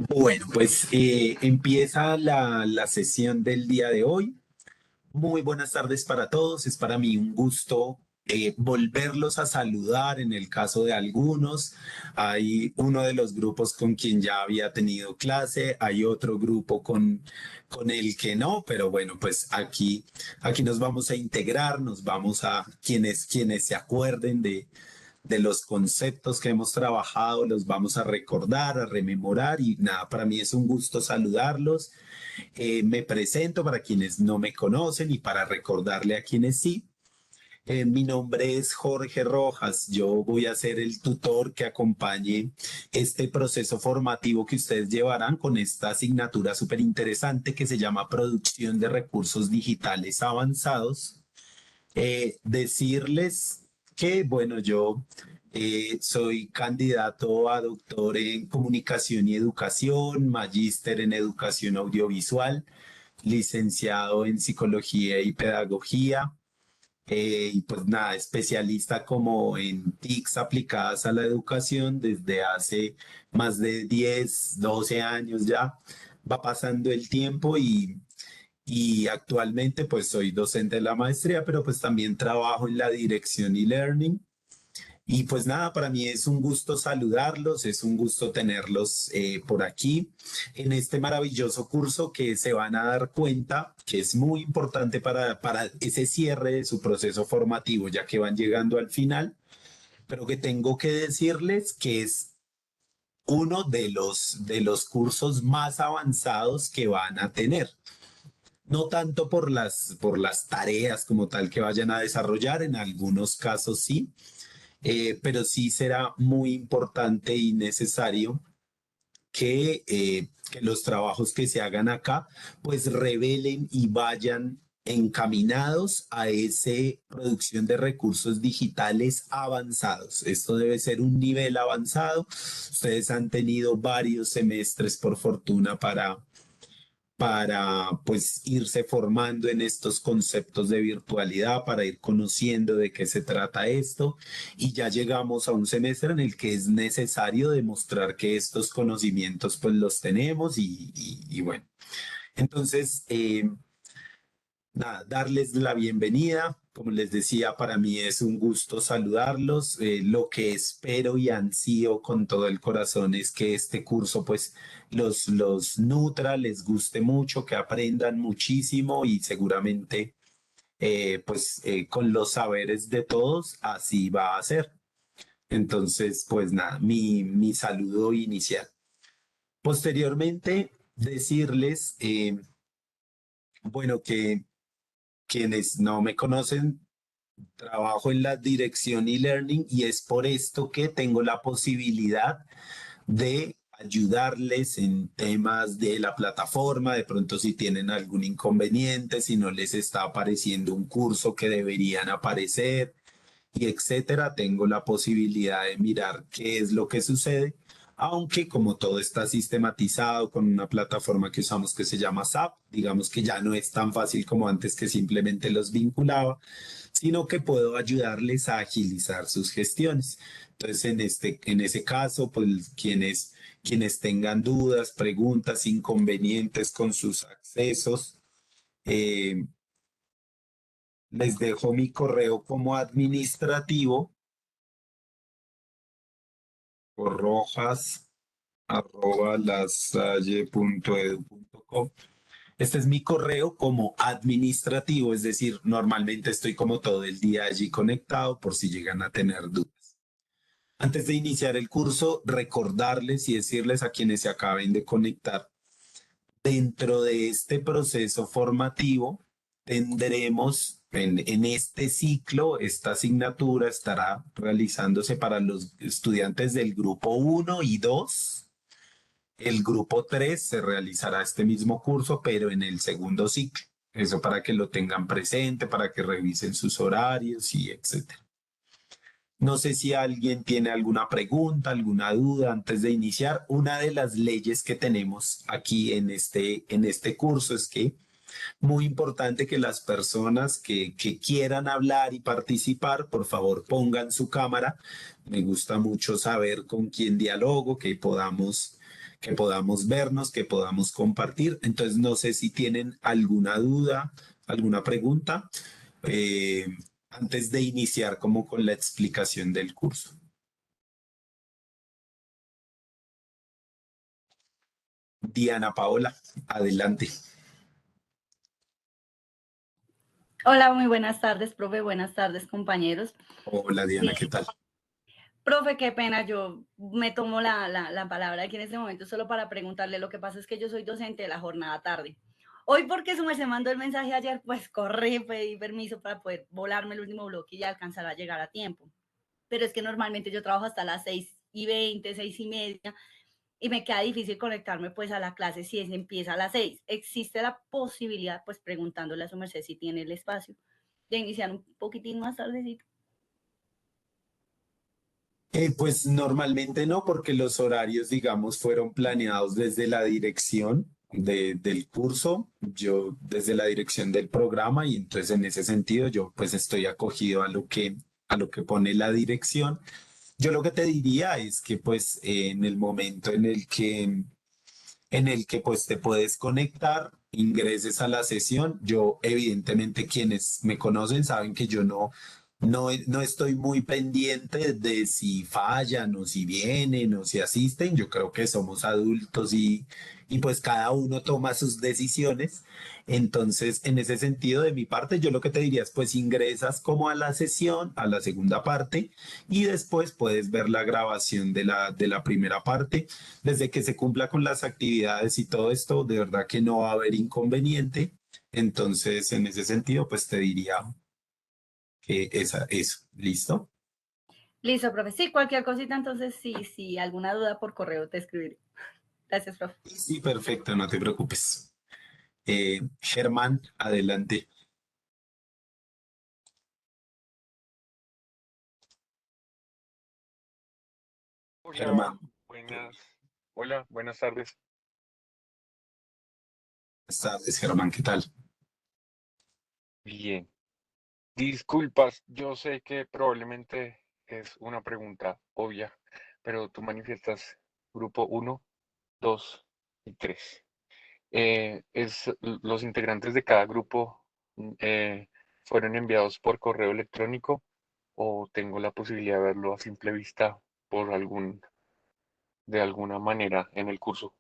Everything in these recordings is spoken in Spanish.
Bueno, pues empieza la sesión del día de hoy. Muy buenas tardes para todos. Es para mí un gusto volverlos a saludar en el caso de algunos. Hay uno de los grupos con quien ya había tenido clase, hay otro grupo con el que no, pero bueno, pues aquí nos vamos a integrar, nos vamos a quienes se acuerden de los conceptos que hemos trabajado, los vamos a recordar, a rememorar y nada, para mí es un gusto saludarlos. Me presento para quienes no me conocen y para recordarle a quienes sí. Mi nombre es Jorge Rojas. Yo voy a ser el tutor que acompañe este proceso formativo que ustedes llevarán con esta asignatura súper interesante que se llama Producción de Recursos Digitales Avanzados. Decirles que, bueno, yo soy candidato a doctor en comunicación y educación, magíster en educación audiovisual, licenciado en psicología y pedagogía, y pues nada, especialista como en TICs aplicadas a la educación desde hace más de 10 12 años ya. Va pasando el tiempo y actualmente pues soy docente de la maestría, pero pues también trabajo en la dirección y learning. Y pues nada, para mí es un gusto saludarlos, es un gusto tenerlos por aquí en este maravilloso curso que se van a dar cuenta que es muy importante para ese cierre de su proceso formativo, ya que van llegando al final, pero que tengo que decirles que es uno de los cursos más avanzados que van a tener. No tanto por las tareas como tal que vayan a desarrollar, en algunos casos sí, pero sí será muy importante y necesario que los trabajos que se hagan acá pues revelen y vayan encaminados a esa producción de recursos digitales avanzados. Esto debe ser un nivel avanzado. Ustedes han tenido varios semestres por fortuna para pues irse formando en estos conceptos de virtualidad, para ir conociendo de qué se trata esto y ya llegamos a un semestre en el que es necesario demostrar que estos conocimientos pues los tenemos y bueno, entonces nada, darles la bienvenida. Como les decía, para mí es un gusto saludarlos. Lo que espero y ansío con todo el corazón es que este curso pues los nutra, les guste mucho, que aprendan muchísimo y seguramente con los saberes de todos así va a ser. Entonces, pues nada, mi saludo inicial. Posteriormente, decirles, bueno, que quienes no me conocen, trabajo en la dirección y learning y es por esto que tengo la posibilidad de ayudarles en temas de la plataforma, de pronto si tienen algún inconveniente, si no les está apareciendo un curso que deberían aparecer y etcétera, tengo la posibilidad de mirar qué es lo que sucede, aunque como todo está sistematizado con una plataforma que usamos que se llama SAP, digamos que ya no es tan fácil como antes que simplemente los vinculaba, sino que puedo ayudarles a agilizar sus gestiones. Entonces, en ese caso, pues quienes tengan dudas, preguntas, inconvenientes con sus accesos, eh, les dejo mi correo como administrativo por rojas@lasalle.edu.co. Este es mi correo como administrativo, es decir, normalmente estoy como todo el día allí conectado por si llegan a tener dudas. Antes de iniciar el curso, recordarles y decirles a quienes se acaben de conectar, dentro de este proceso formativo tendremos en este ciclo, esta asignatura estará realizándose para los estudiantes del grupo uno y 2. El grupo 3 se realizará este mismo curso, pero en el segundo ciclo. Eso para que lo tengan presente, para que revisen sus horarios y etcétera. No sé si alguien tiene alguna pregunta, alguna duda antes de iniciar. Una de las leyes que tenemos aquí en este curso es que muy importante que las personas que quieran hablar y participar, por favor, pongan su cámara. Me gusta mucho saber con quién dialogo, que podamos vernos, que podamos compartir. Entonces, no sé si tienen alguna duda, alguna pregunta, eh, antes de iniciar como con la explicación del curso. Diana Paola, adelante. Hola, muy buenas tardes, profe. Buenas tardes, compañeros. Hola Diana, ¿qué tal? Profe, qué pena, yo me tomo la palabra aquí en este momento solo para preguntarle. Lo que pasa es que yo soy docente de la jornada tarde. Hoy, porque su merced mandó el mensaje ayer, pues corrí, pedí permiso para poder volarme el último bloque y alcanzar a llegar a tiempo. Pero es que normalmente yo trabajo hasta las 6:20, 6:30, y me queda difícil conectarme pues a la clase si es, empieza a las 6. Existe la posibilidad, pues preguntándole a su merced si tiene el espacio, de iniciar un poquitín más tardecito. Pues normalmente no, porque los horarios, digamos, fueron planeados desde la dirección del curso, yo desde la dirección del programa, y entonces en ese sentido yo pues estoy acogido a lo que pone la dirección. Yo lo que te diría es que pues en el momento en el que pues te puedes conectar, ingreses a la sesión. Yo, evidentemente, quienes me conocen saben que yo no estoy muy pendiente de si fallan o si vienen o si asisten. Yo creo que somos adultos y pues cada uno toma sus decisiones. Entonces, en ese sentido, de mi parte, yo lo que te diría es pues ingresas como a la sesión, a la segunda parte, y después puedes ver la grabación de la primera parte. Desde que se cumpla con las actividades y todo esto, de verdad que no va a haber inconveniente. Entonces, en ese sentido, pues te diría que eso, ¿listo? Listo, profe. Sí, cualquier cosita, entonces sí, alguna duda por correo te escribiré. Gracias, profe. Sí, perfecto, no te preocupes. Germán, adelante. Hola, Germán, buenas tardes. buenas tardes, Germán, ¿qué tal? Bien, disculpas, yo sé que probablemente es una pregunta obvia, pero tú manifiestas grupo uno, 2 y 3. Los integrantes de cada grupo fueron enviados por correo electrónico o tengo la posibilidad de verlo a simple vista por de alguna manera en el curso.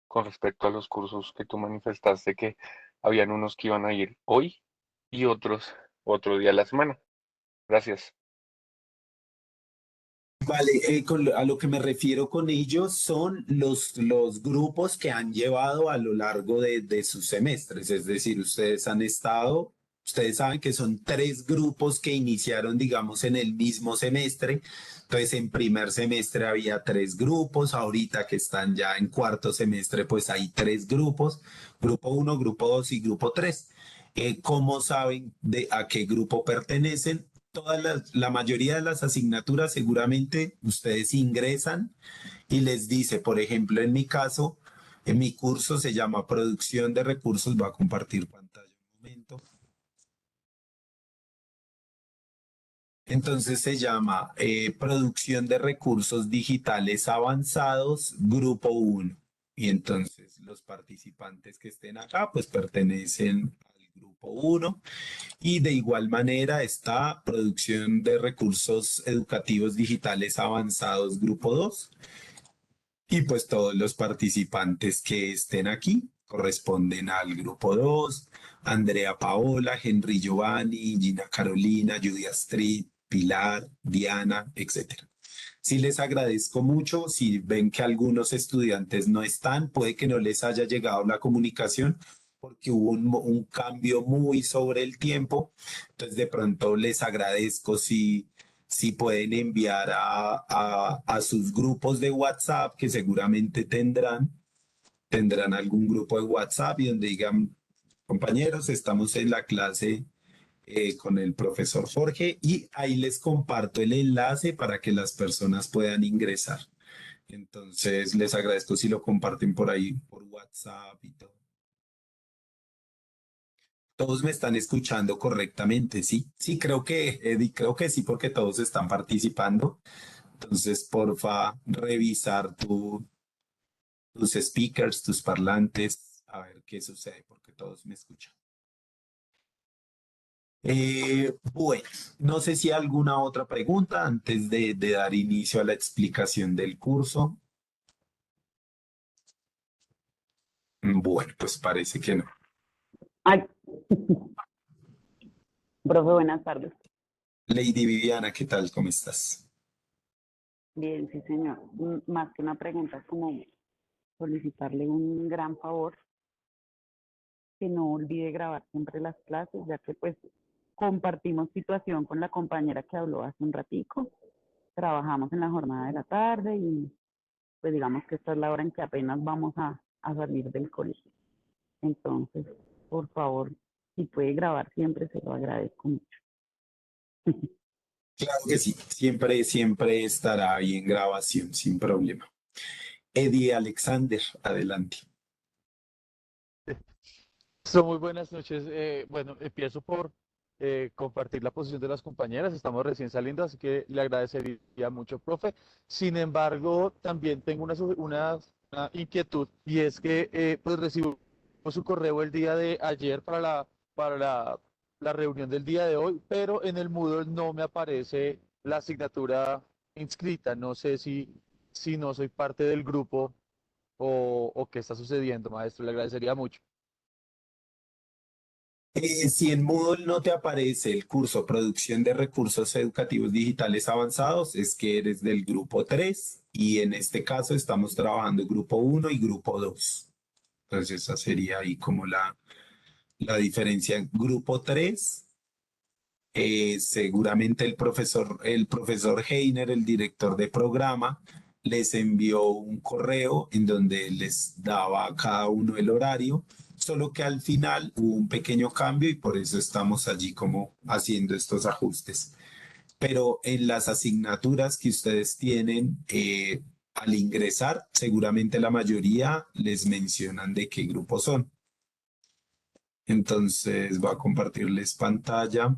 Con respecto a los cursos que tú manifestaste que habían unos que iban a ir hoy y otros otro día a la semana. Gracias. Vale, a lo que me refiero con ellos son los grupos que han llevado a lo largo de sus semestres. Es decir, ustedes saben que son tres grupos que iniciaron, digamos, en el mismo semestre. Entonces, en primer semestre había tres grupos, ahorita que están ya en cuarto semestre, pues hay tres grupos, grupo uno, grupo dos y grupo tres. ¿Cómo saben a qué grupo pertenecen? La mayoría de las asignaturas seguramente ustedes ingresan y les dice, por ejemplo, en mi caso, en mi curso se llama Producción de Recursos, voy a compartir pantalla un momento. Entonces se llama Producción de Recursos Digitales Avanzados, Grupo uno. Y entonces los participantes que estén acá, pues pertenecen al Grupo uno. Y de igual manera está Producción de Recursos Educativos Digitales Avanzados Grupo 2. Y pues todos los participantes que estén aquí corresponden al Grupo 2: Andrea Paola, Henry Giovanni, Gina Carolina, Judy Astrid, Pilar, Diana, etcétera. Sí, les agradezco mucho. Si ven que algunos estudiantes no están, puede que no les haya llegado la comunicación porque hubo un cambio muy sobre el tiempo. Entonces, de pronto les agradezco si pueden enviar a sus grupos de WhatsApp, que seguramente tendrán algún grupo de WhatsApp y donde digan, compañeros, estamos en la clase con el profesor Jorge, y ahí les comparto el enlace para que las personas puedan ingresar. Entonces, les agradezco si lo comparten por ahí, por WhatsApp y todo. Todos me están escuchando correctamente, ¿sí? Sí, creo que, Eddie, creo que sí, porque todos están participando. Entonces, porfa, revisar tus speakers, tus parlantes, a ver qué sucede, porque todos me escuchan. Bueno, no sé si hay alguna otra pregunta antes de dar inicio a la explicación del curso. Bueno, pues parece que no. Ay. Profe, buenas tardes. Lady Viviana, ¿qué tal? ¿Cómo estás? Bien, sí, señor. Más que una pregunta, como solicitarle un gran favor, que no olvide grabar siempre las clases, ya que pues compartimos situación con la compañera que habló hace un ratico. Trabajamos en la jornada de la tarde y pues digamos que esta es la hora en que apenas vamos a salir del colegio. Entonces, por favor, si puede grabar siempre, se lo agradezco mucho. Claro que sí, siempre estará ahí en grabación, sin problema. Eddie Alexander, adelante. Muy buenas noches. Bueno, empiezo por compartir la posición de las compañeras. Estamos recién saliendo, así que le agradecería mucho, profe. Sin embargo, también tengo una inquietud y es que pues recibo su correo el día de ayer para la reunión del día de hoy, pero en el Moodle no me aparece la asignatura inscrita. No sé si no soy parte del grupo o qué está sucediendo, maestro. Le agradecería mucho. Si en Moodle no te aparece el curso Producción de Recursos Educativos Digitales Avanzados, es que eres del grupo 3 y en este caso estamos trabajando grupo 1 y grupo 2. Entonces esa sería ahí como la diferencia. Grupo 3, seguramente el profesor Heiner, el director de programa, les envió un correo en donde les daba a cada uno el horario, solo que al final hubo un pequeño cambio y por eso estamos allí como haciendo estos ajustes. Pero en las asignaturas que ustedes tienen al ingresar, seguramente la mayoría les mencionan de qué grupo son. Entonces voy a compartirles pantalla.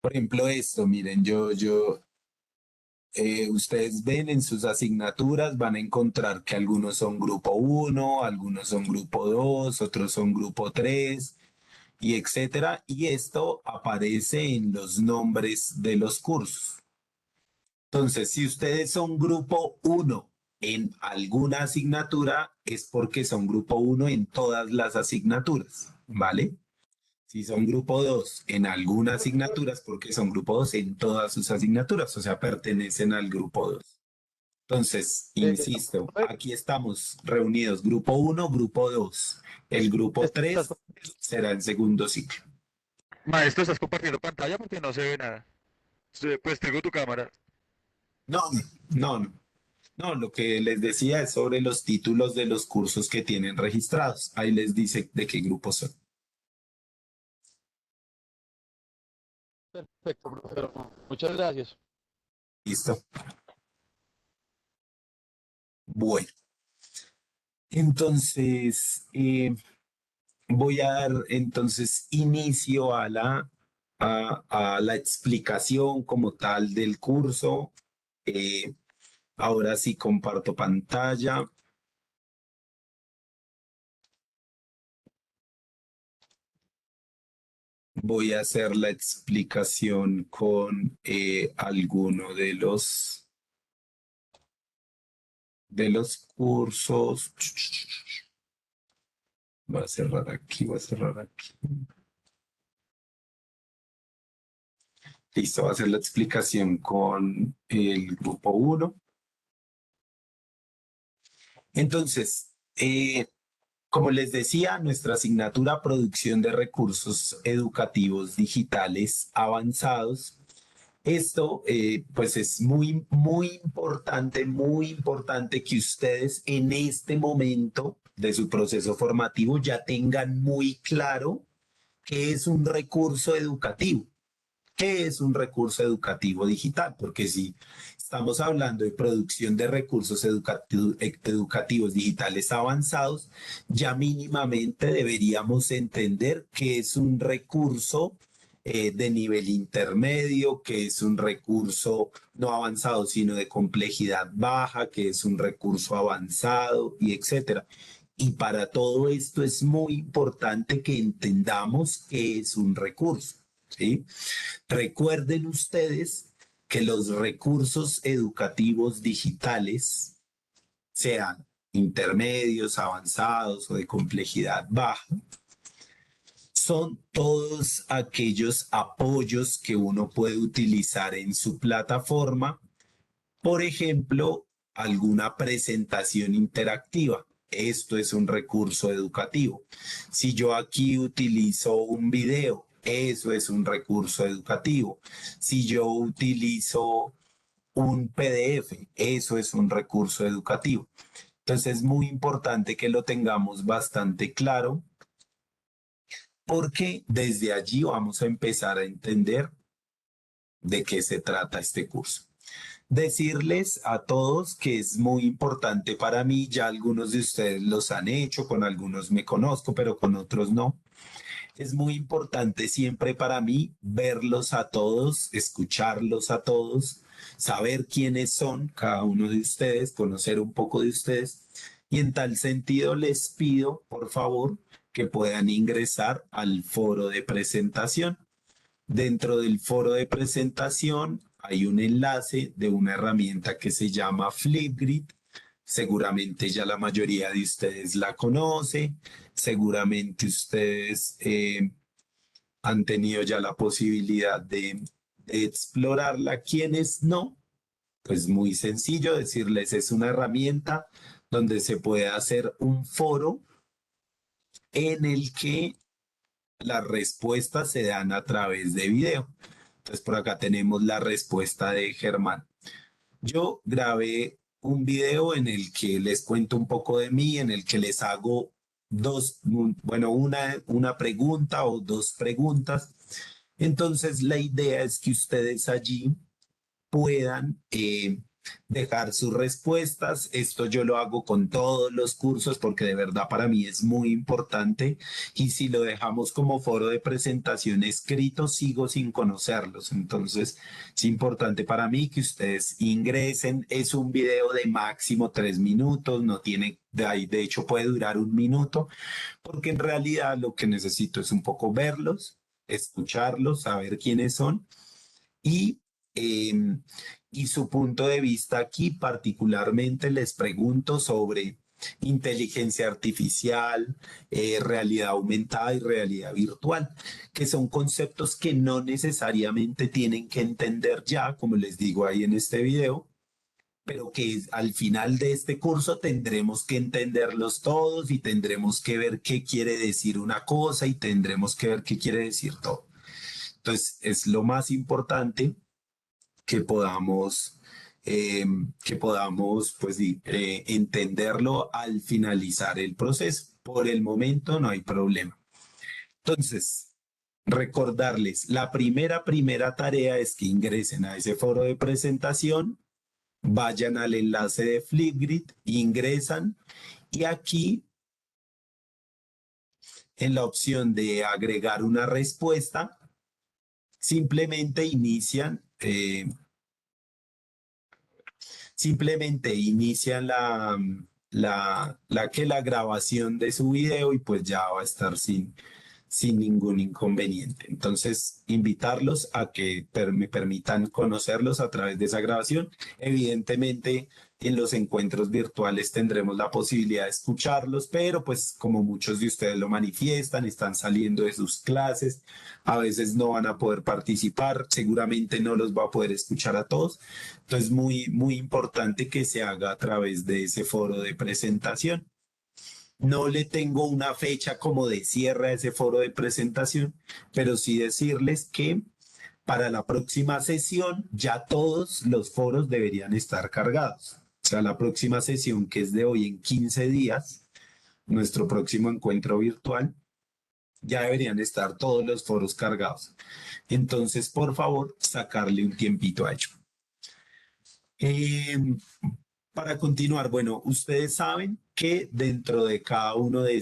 Por ejemplo, esto, miren, ustedes ven en sus asignaturas, van a encontrar que algunos son grupo 1, algunos son grupo 2, otros son grupo 3, y etcétera. Y esto aparece en los nombres de los cursos. Entonces, si ustedes son grupo 1 en alguna asignatura, es porque son grupo 1 en todas las asignaturas, ¿vale? Si son grupo 2 en alguna asignatura, es porque son grupo 2 en todas sus asignaturas, o sea, pertenecen al grupo 2. Entonces, insisto, Profe, aquí estamos reunidos, grupo 1, grupo 2. El grupo estás 3 será el segundo ciclo. Maestro, estás compartiendo pantalla porque no se ve nada. Pues tengo tu cámara. No, no, no. No, lo que les decía es sobre los títulos de los cursos que tienen registrados. Ahí les dice de qué grupo son. Perfecto, profesor. Muchas gracias. ¿Listo? Bueno, entonces voy a dar entonces inicio a la explicación como tal del curso. Eh, Ahora sí comparto pantalla. Voy a hacer la explicación con alguno de los cursos. Voy a cerrar aquí, voy a cerrar aquí. Listo, voy a hacer la explicación con el grupo 1. Entonces, como les decía, nuestra asignatura Producción de Recursos Educativos Digitales Avanzados. Esto, pues es muy importante que ustedes en este momento de su proceso formativo ya tengan muy claro qué es un recurso educativo. ¿Qué es un recurso educativo digital? Porque si estamos hablando de producción de recursos educativos digitales avanzados, ya mínimamente deberíamos entender qué es un recurso de nivel intermedio, que es un recurso no avanzado, sino de complejidad baja, que es un recurso avanzado, y etcétera. Y para todo esto es muy importante que entendamos qué es un recurso, ¿sí? Recuerden ustedes que los recursos educativos digitales, sean intermedios, avanzados o de complejidad baja, son todos aquellos apoyos que uno puede utilizar en su plataforma. Por ejemplo, alguna presentación interactiva. Esto es un recurso educativo. Si yo aquí utilizo un video, eso es un recurso educativo. Si yo utilizo un PDF, eso es un recurso educativo. Entonces es muy importante que lo tengamos bastante claro porque desde allí vamos a empezar a entender de qué se trata este curso. Decirles a todos que es muy importante para mí, ya algunos de ustedes los han hecho, con algunos me conozco, pero con otros no. Es muy importante siempre para mí verlos a todos, escucharlos a todos, saber quiénes son cada uno de ustedes, conocer un poco de ustedes. Y en tal sentido les pido, por favor, que puedan ingresar al foro de presentación. Dentro del foro de presentación hay un enlace de una herramienta que se llama Flipgrid. Seguramente ya la mayoría de ustedes la conoce, seguramente ustedes han tenido ya la posibilidad de explorarla. Quienes no, pues muy sencillo decirles, es una herramienta donde se puede hacer un foro en el que las respuestas se dan a través de video. Entonces por acá tenemos la respuesta de Germán. Yo grabé un video en el que les cuento un poco de mí, en el que les hago una pregunta o dos preguntas. Entonces la idea es que ustedes allí puedan dejar sus respuestas. Esto yo lo hago con todos los cursos porque de verdad para mí es muy importante y si lo dejamos como foro de presentación escrito, sigo sin conocerlos. Entonces es importante para mí que ustedes ingresen. Es un video de máximo 3 minutos, no tiene, de hecho puede durar 1 minuto, porque en realidad lo que necesito es un poco verlos, escucharlos, saber quiénes son y, eh, y su punto de vista aquí. Particularmente les pregunto sobre inteligencia artificial, realidad aumentada y realidad virtual, que son conceptos que no necesariamente tienen que entender ya, como les digo ahí en este video, pero que al final de este curso tendremos que entenderlos todos y tendremos que ver qué quiere decir una cosa y tendremos que ver qué quiere decir todo. Entonces, es lo más importante que podamos, pues, entenderlo al finalizar el proceso. Por el momento no hay problema. Entonces, recordarles, la primera tarea es que ingresen a ese foro de presentación, vayan al enlace de Flipgrid, ingresan y aquí en la opción de agregar una respuesta, simplemente inician la grabación de su video y pues ya va a estar sin ningún inconveniente. Entonces, invitarlos a que me permitan conocerlos a través de esa grabación. Evidentemente, en los encuentros virtuales tendremos la posibilidad de escucharlos, pero pues como muchos de ustedes lo manifiestan, están saliendo de sus clases, a veces no van a poder participar, seguramente no los va a poder escuchar a todos. Entonces, muy importante que se haga a través de ese foro de presentación. No le tengo una fecha como de cierre a ese foro de presentación, pero sí decirles que para la próxima sesión ya todos los foros deberían estar cargados. O sea, la próxima sesión, que es de hoy en 15 días, nuestro próximo encuentro virtual, ya deberían estar todos los foros cargados. Entonces, por favor, sacarle un tiempito a ello. Para continuar, bueno, ustedes saben que dentro de cada uno de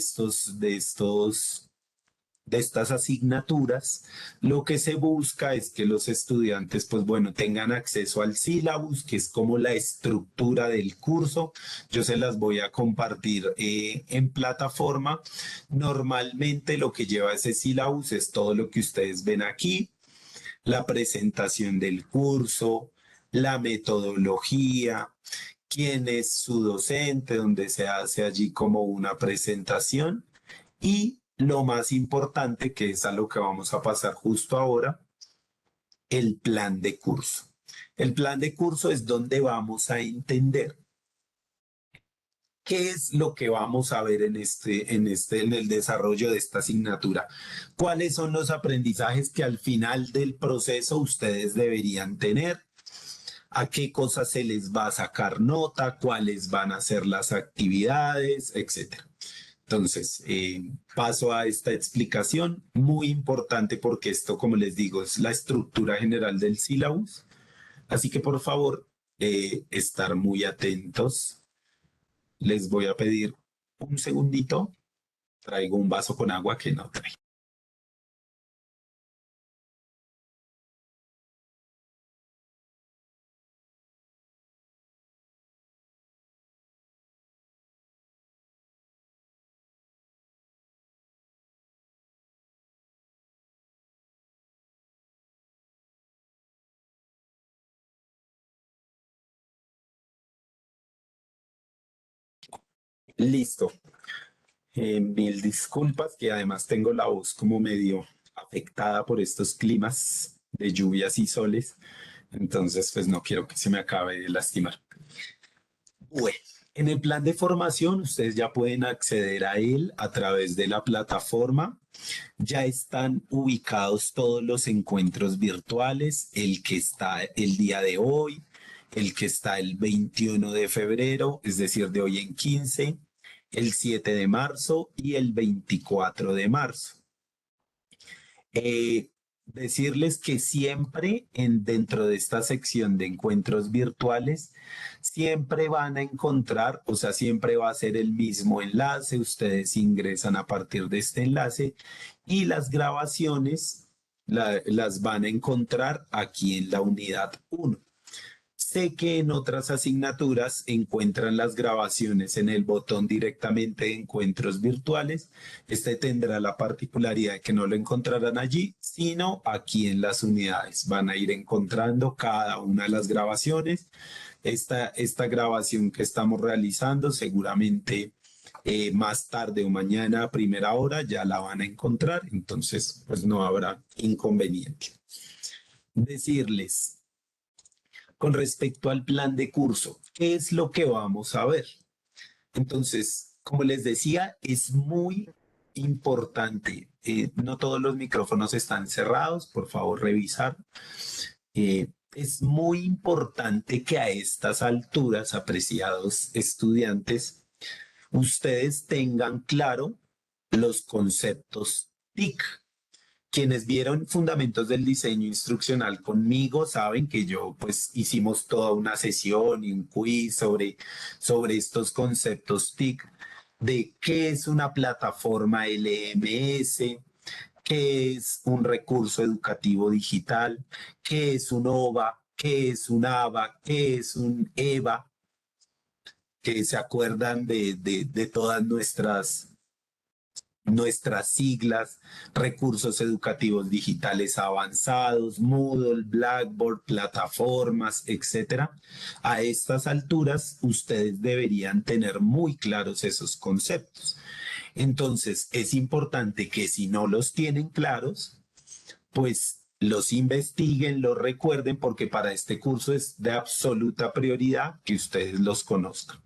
de estas asignaturas, lo que se busca es que los estudiantes, pues bueno, tengan acceso al sílabus, que es como la estructura del curso. Yo se las voy a compartir en plataforma. Normalmente lo que lleva ese sílabus es todo lo que ustedes ven aquí, la presentación del curso, la metodología, quién es su docente, donde se hace allí como una presentación y lo más importante, que es a lo que vamos a pasar justo ahora, el plan de curso. El plan de curso es donde vamos a entender qué es lo que vamos a ver en el desarrollo de esta asignatura. ¿Cuáles son los aprendizajes que al final del proceso ustedes deberían tener? ¿A qué cosas se les va a sacar nota? ¿Cuáles van a ser las actividades? Etcétera. Entonces, paso a esta explicación, muy importante porque esto, como les digo, es la estructura general del sílabus. Así que, por favor, estar muy atentos. Les voy a pedir un segundito. Traigo un vaso con agua que no traigo. Listo. Mil disculpas, que además tengo la voz como medio afectada por estos climas de lluvias y soles. Entonces, pues no quiero que se me acabe de lastimar. Bueno, en el plan de formación, ustedes ya pueden acceder a él a través de la plataforma. Ya están ubicados todos los encuentros virtuales, el que está el día de hoy, el que está el 21 de febrero, es decir, de hoy en 15, el 7 de marzo y el 24 de marzo. Decirles que siempre dentro de esta sección de encuentros virtuales, siempre van a encontrar, o sea, siempre va a ser el mismo enlace, ustedes ingresan a partir de este enlace y las grabaciones las van a encontrar aquí en la unidad 1. Sé que en otras asignaturas encuentran las grabaciones en el botón directamente de encuentros virtuales. Este tendrá la particularidad de que no lo encontrarán allí, sino aquí en las unidades. Van a ir encontrando cada una de las grabaciones. Esta grabación que estamos realizando seguramente más tarde o mañana a primera hora ya la van a encontrar. Entonces, pues no habrá inconveniente. Decirles, con respecto al plan de curso, ¿qué es lo que vamos a ver? Entonces, como les decía, es muy importante. No todos los micrófonos están cerrados, por favor, revisar. Es muy importante que a estas alturas, apreciados estudiantes, ustedes tengan claro los conceptos TIC. Quienes vieron Fundamentos del Diseño Instruccional conmigo saben que yo pues hicimos toda una sesión y un quiz sobre estos conceptos TIC, de qué es una plataforma LMS, qué es un recurso educativo digital, qué es un OVA, qué es un ABA, qué es un EVA, que se acuerdan de todas nuestras siglas, recursos educativos digitales avanzados, Moodle, Blackboard, plataformas, etcétera. A estas alturas, ustedes deberían tener muy claros esos conceptos. Entonces, es importante que si no los tienen claros, pues los investiguen, los recuerden, porque para este curso es de absoluta prioridad que ustedes los conozcan.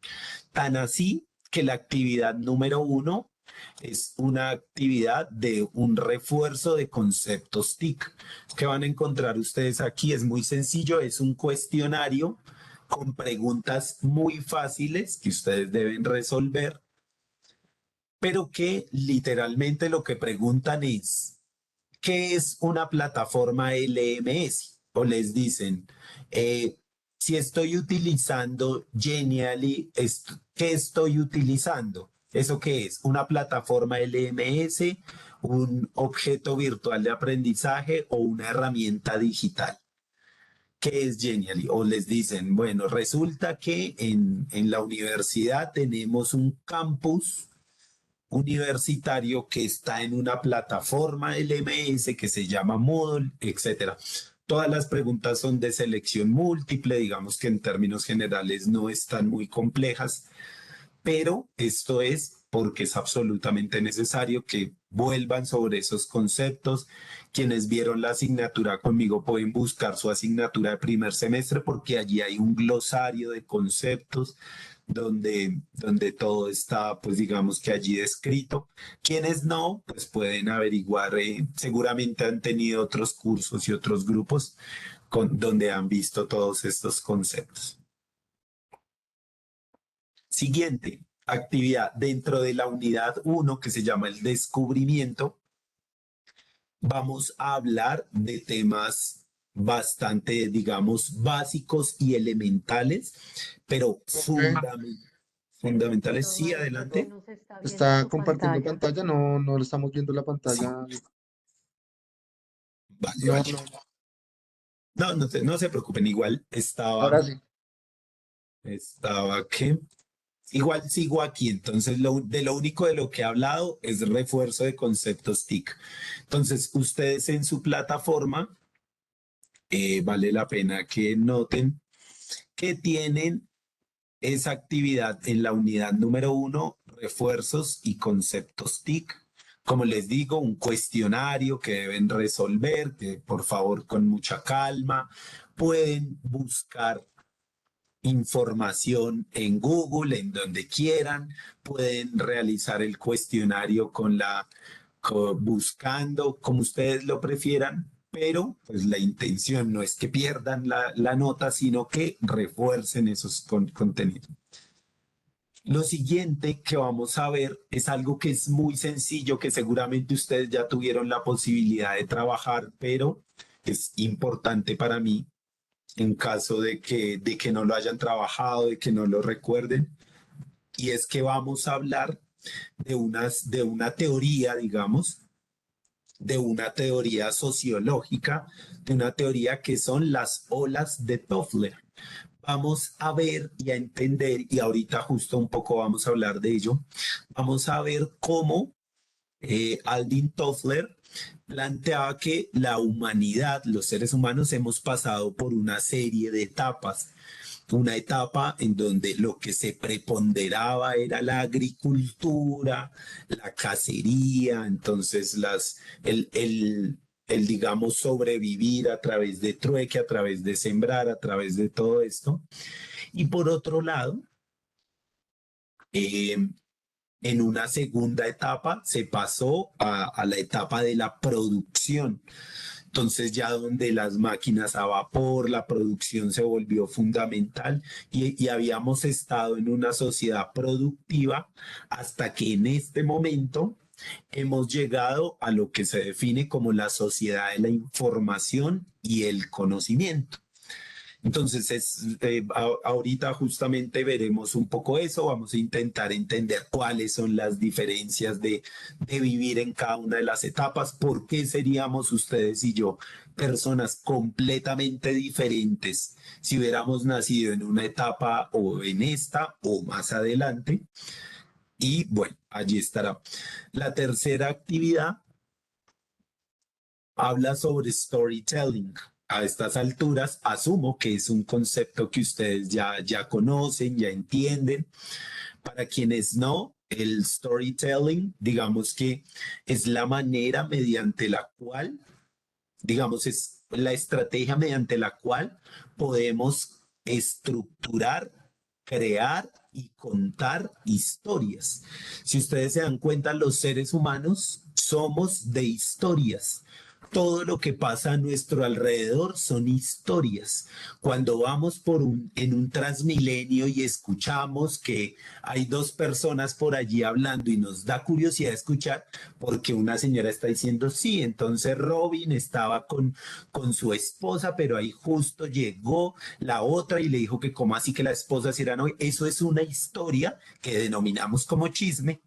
Tan así que la actividad número 1 es una actividad de un refuerzo de conceptos TIC. Que van a encontrar ustedes aquí es muy sencillo, es un cuestionario con preguntas muy fáciles que ustedes deben resolver, pero que literalmente lo que preguntan es, ¿qué es una plataforma LMS? O les dicen, si estoy utilizando Genially, ¿qué estoy utilizando? ¿Eso qué es? Una plataforma LMS, un objeto virtual de aprendizaje o una herramienta digital. ¿Qué es Genially? O les dicen, bueno, resulta que en la universidad tenemos un campus universitario que está en una plataforma LMS que se llama Moodle, etcétera. Todas las preguntas son de selección múltiple, digamos que en términos generales no están muy complejas, pero esto es porque es absolutamente necesario que vuelvan sobre esos conceptos. Quienes vieron la asignatura conmigo pueden buscar su asignatura de primer semestre porque allí hay un glosario de conceptos donde todo está, pues digamos que allí descrito. Quienes no, pues pueden averiguar, seguramente han tenido otros cursos y otros grupos donde han visto todos estos conceptos. Siguiente actividad dentro de la unidad 1 que se llama el descubrimiento. Vamos a hablar de temas bastante, digamos, básicos y elementales, pero fundamentales. Sí, adelante. Está compartiendo pantalla, no, no le estamos viendo la pantalla. Vale, No, vale. no, No se preocupen, igual ahora sí. estaba que igual sigo aquí, entonces de lo único de lo que he hablado es refuerzo de conceptos TIC. Entonces, ustedes en su plataforma, vale la pena que noten que tienen esa actividad en la unidad número 1, refuerzos y conceptos TIC. Como les digo, un cuestionario que deben resolver, que por favor con mucha calma pueden buscar información en Google, en donde quieran, pueden realizar el cuestionario buscando como ustedes lo prefieran, pero pues la intención no es que pierdan la nota, sino que refuercen esos contenidos. Lo siguiente que vamos a ver es algo que es muy sencillo, que seguramente ustedes ya tuvieron la posibilidad de trabajar, pero es importante para mí en caso de que no lo hayan trabajado, de que no lo recuerden. Y es que vamos a hablar de una teoría, digamos, de una teoría sociológica, de una teoría que son las olas de Toffler. Vamos a ver y a entender, y ahorita justo un poco vamos a hablar de ello, vamos a ver cómo Alvin Toffler planteaba que la humanidad, los seres humanos, hemos pasado por una serie de etapas. Una etapa en donde lo que se preponderaba era la agricultura, la cacería, entonces digamos, sobrevivir a través de trueque, a través de sembrar, a través de todo esto. Y por otro lado, eh, en una segunda etapa se pasó a la etapa de la producción. Entonces ya donde las máquinas a vapor, la producción se volvió fundamental y habíamos estado en una sociedad productiva hasta que en este momento hemos llegado a lo que se define como la sociedad de la información y el conocimiento. Entonces, ahorita justamente veremos un poco eso, vamos a intentar entender cuáles son las diferencias de vivir en cada una de las etapas, por qué seríamos ustedes y yo personas completamente diferentes si hubiéramos nacido en una etapa o en esta o más adelante. Y bueno, allí estará. La tercera actividad habla sobre storytelling. A estas alturas, asumo que es un concepto que ustedes ya conocen, ya entienden. Para quienes no, el storytelling, digamos que es la manera mediante la cual, digamos, es la estrategia mediante la cual podemos estructurar, crear y contar historias. Si ustedes se dan cuenta, los seres humanos somos de historias. todo lo que pasa a nuestro alrededor son historias. Cuando vamos en un Transmilenio y escuchamos que hay dos personas por allí hablando y nos da curiosidad escuchar porque una señora está diciendo sí, entonces Robin estaba con su esposa, pero ahí justo llegó la otra y le dijo que cómo así que la esposa si era novia. Eso es una historia que denominamos como chisme,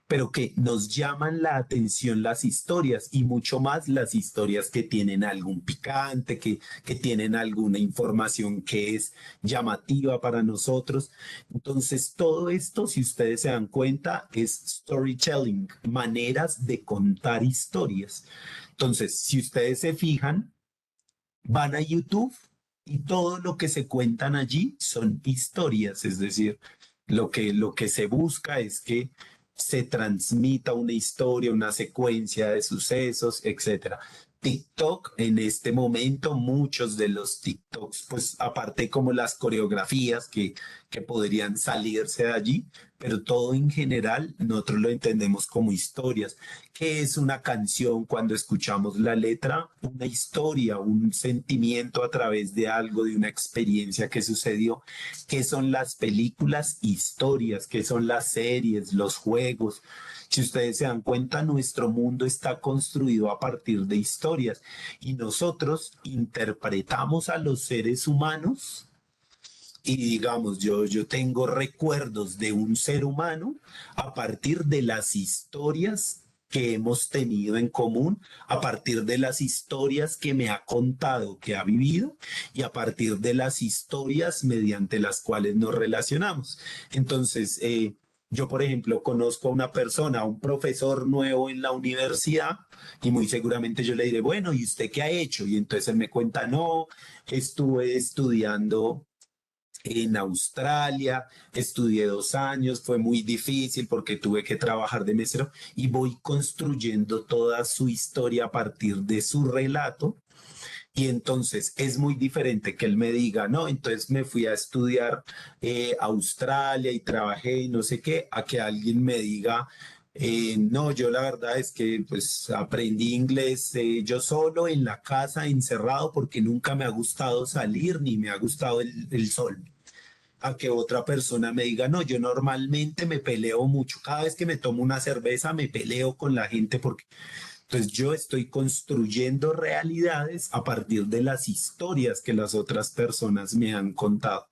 pero que nos llaman la atención las historias y mucho más las historias que tienen algún picante, que tienen alguna información que es llamativa para nosotros. Entonces, todo esto, si ustedes se dan cuenta, es storytelling, maneras de contar historias. Entonces, si ustedes se fijan, van a YouTube y todo lo que se cuentan allí son historias, es decir, lo que se busca es que se transmita una historia, una secuencia de sucesos, etcétera. TikTok en este momento, muchos de los TikToks, pues aparte como las coreografías que podrían salirse de allí, pero todo en general nosotros lo entendemos como historias. ¿Qué es una canción cuando escuchamos la letra? Una historia, un sentimiento a través de algo, de una experiencia que sucedió. ¿Qué son las películas? Historias. ¿Qué son las series? Los juegos. Si ustedes se dan cuenta, nuestro mundo está construido a partir de historias y nosotros interpretamos a los seres humanos y digamos, yo tengo recuerdos de un ser humano a partir de las historias que hemos tenido en común, a partir de las historias que me ha contado, que ha vivido, y a partir de las historias mediante las cuales nos relacionamos. Entonces, yo, por ejemplo, conozco a una persona, a un profesor nuevo en la universidad, y muy seguramente yo le diré, bueno, ¿y usted qué ha hecho? Y entonces él me cuenta, no, estuve estudiando en Australia, estudié 2 años, fue muy difícil porque tuve que trabajar de mesero y voy construyendo toda su historia a partir de su relato. Y entonces es muy diferente que él me diga, no, entonces me fui a estudiar a Australia y trabajé y no sé qué, a que alguien me diga, no, yo la verdad es que pues aprendí inglés yo solo en la casa encerrado porque nunca me ha gustado salir ni me ha gustado el sol. A que otra persona me diga, no, yo normalmente me peleo mucho, cada vez que me tomo una cerveza me peleo con la gente porque entonces yo estoy construyendo realidades a partir de las historias que las otras personas me han contado,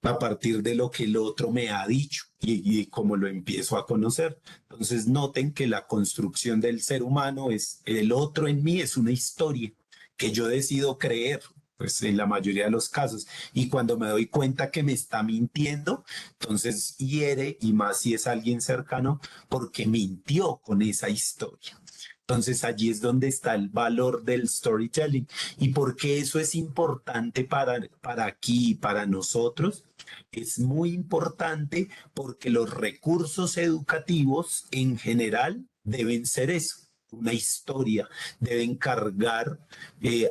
a partir de lo que el otro me ha dicho y cómo lo empiezo a conocer. Entonces noten que la construcción del ser humano es el otro en mí, es una historia que yo decido creer. Pues en la mayoría de los casos. Y cuando me doy cuenta que me está mintiendo, entonces hiere, y más si es alguien cercano, porque mintió con esa historia. Entonces allí es donde está el valor del storytelling. ¿Y por qué eso es importante para aquí, para nosotros? Es muy importante porque los recursos educativos en general deben ser eso. Una historia, deben cargar,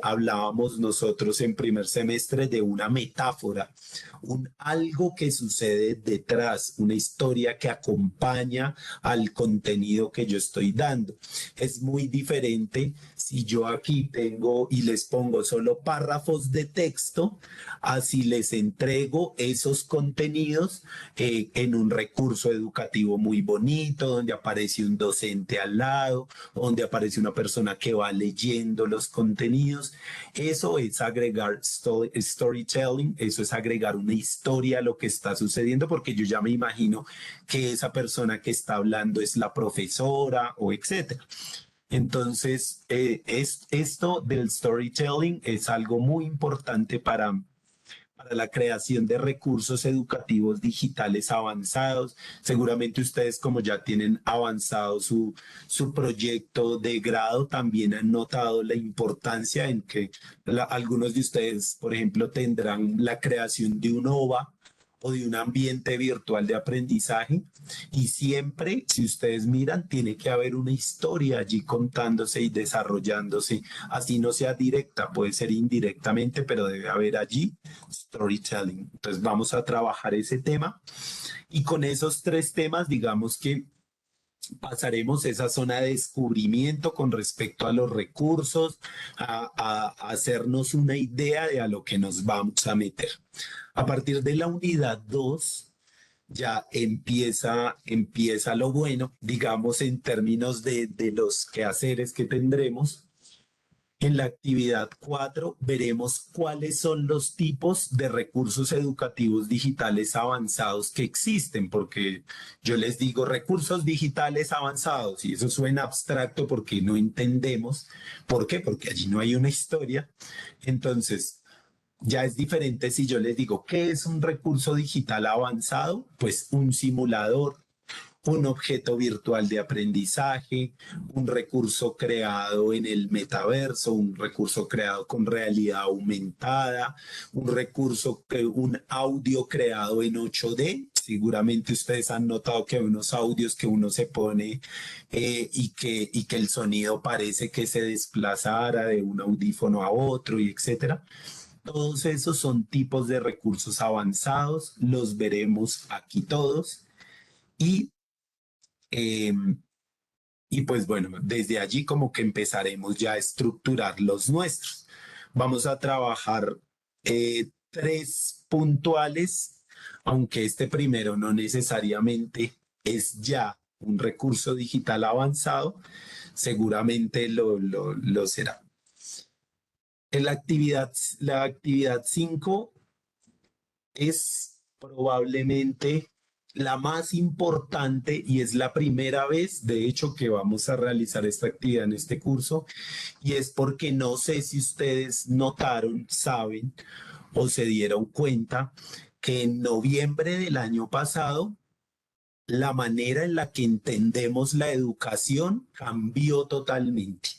hablábamos nosotros en primer semestre de una metáfora, un algo que sucede detrás, una historia que acompaña al contenido que yo estoy dando. Es muy diferente si yo aquí tengo y les pongo solo párrafos de texto, así les entrego esos contenidos en un recurso educativo muy bonito, donde aparece un docente al lado, donde aparece una persona que va leyendo los contenidos. Eso es agregar storytelling, eso es agregar una historia a lo que está sucediendo, porque yo ya me imagino que esa persona que está hablando es la profesora o etcétera. Entonces, esto del storytelling es algo muy importante para la creación de recursos educativos digitales avanzados. Seguramente ustedes, como ya tienen avanzado su proyecto de grado, también han notado la importancia en que algunos de ustedes, por ejemplo, tendrán la creación de un OVA o de un ambiente virtual de aprendizaje y siempre, si ustedes miran, tiene que haber una historia allí contándose y desarrollándose, así no sea directa, puede ser indirectamente, pero debe haber allí storytelling. Entonces vamos a trabajar ese tema y con esos 3 temas, digamos que pasaremos esa zona de descubrimiento con respecto a los recursos, a hacernos una idea de a lo que nos vamos a meter. A partir de la unidad 2 ya empieza lo bueno, digamos en términos de los quehaceres que tendremos. En la actividad 4 veremos cuáles son los tipos de recursos educativos digitales avanzados que existen, porque yo les digo recursos digitales avanzados y eso suena abstracto porque no entendemos. ¿Por qué? Porque allí no hay una historia. Entonces, ya es diferente si yo les digo, ¿qué es un recurso digital avanzado? Pues un simulador, un objeto virtual de aprendizaje, un recurso creado en el metaverso, un recurso creado con realidad aumentada, un audio creado en 8D. Seguramente ustedes han notado que hay unos audios que uno se pone y que el sonido parece que se desplazara de un audífono a otro y etcétera. Todos esos son tipos de recursos avanzados, los veremos aquí todos y eh, y pues bueno, desde allí como que empezaremos ya a estructurar los nuestros. Vamos a trabajar tres puntuales, aunque este primero no necesariamente es ya un recurso digital avanzado, seguramente lo será. En la actividad 5 es probablemente la más importante y es la primera vez, de hecho, que vamos a realizar esta actividad en este curso y es porque no sé si ustedes notaron, saben o se dieron cuenta que en noviembre del año pasado la manera en la que entendemos la educación cambió totalmente.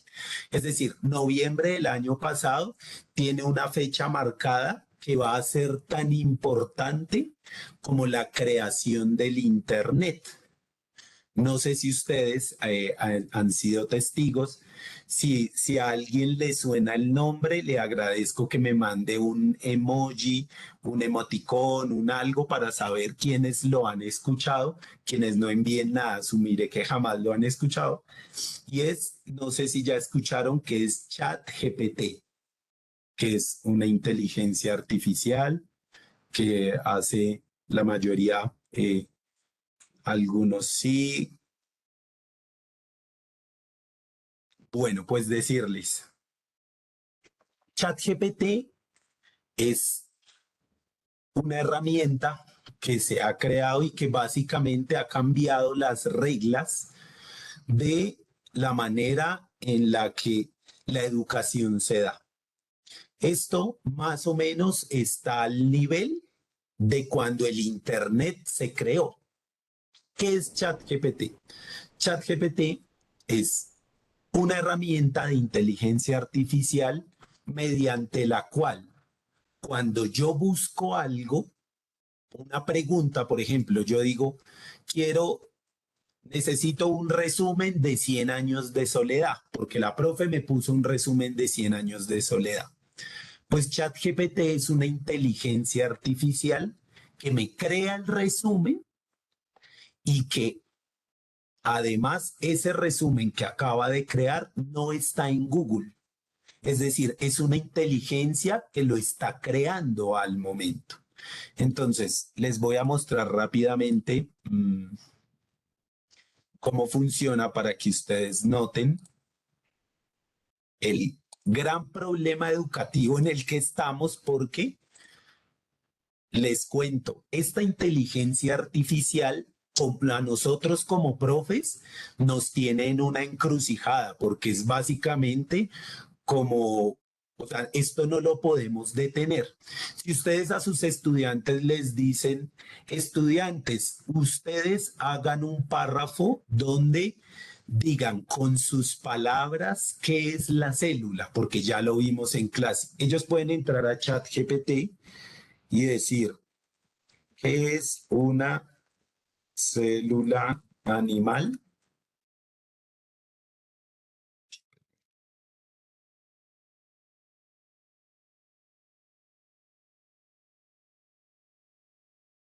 Es decir, noviembre del año pasado tiene una fecha marcada que va a ser tan importante como la creación del Internet. No sé si ustedes han sido testigos. Si a alguien le suena el nombre, le agradezco que me mande un emoji, un emoticón, un algo para saber quiénes lo han escuchado. Quienes no envíen nada, asumiré que jamás lo han escuchado. Y no sé si ya escucharon que es ChatGPT, que es una inteligencia artificial que hace la mayoría, algunos sí. Bueno, pues decirles, ChatGPT es una herramienta que se ha creado y que básicamente ha cambiado las reglas de la manera en la que la educación se da. Esto más o menos está al nivel de cuando el Internet se creó. ¿Qué es ChatGPT? ChatGPT es una herramienta de inteligencia artificial mediante la cual cuando yo busco algo, una pregunta, por ejemplo, yo digo, necesito un resumen de 100 años de soledad, porque la profe me puso un resumen de 100 años de soledad. Pues ChatGPT es una inteligencia artificial que me crea el resumen y que además ese resumen que acaba de crear no está en Google. Es decir, es una inteligencia que lo está creando al momento. Entonces, les voy a mostrar rápidamente cómo funciona para que ustedes noten el gran problema educativo en el que estamos porque les cuento, esta inteligencia artificial a nosotros como profes nos tiene en una encrucijada porque es básicamente como, o sea, esto no lo podemos detener. Si ustedes a sus estudiantes les dicen, estudiantes, ustedes hagan un párrafo donde digan con sus palabras qué es la célula, porque ya lo vimos en clase. Ellos pueden entrar a ChatGPT y decir, ¿qué es una célula animal?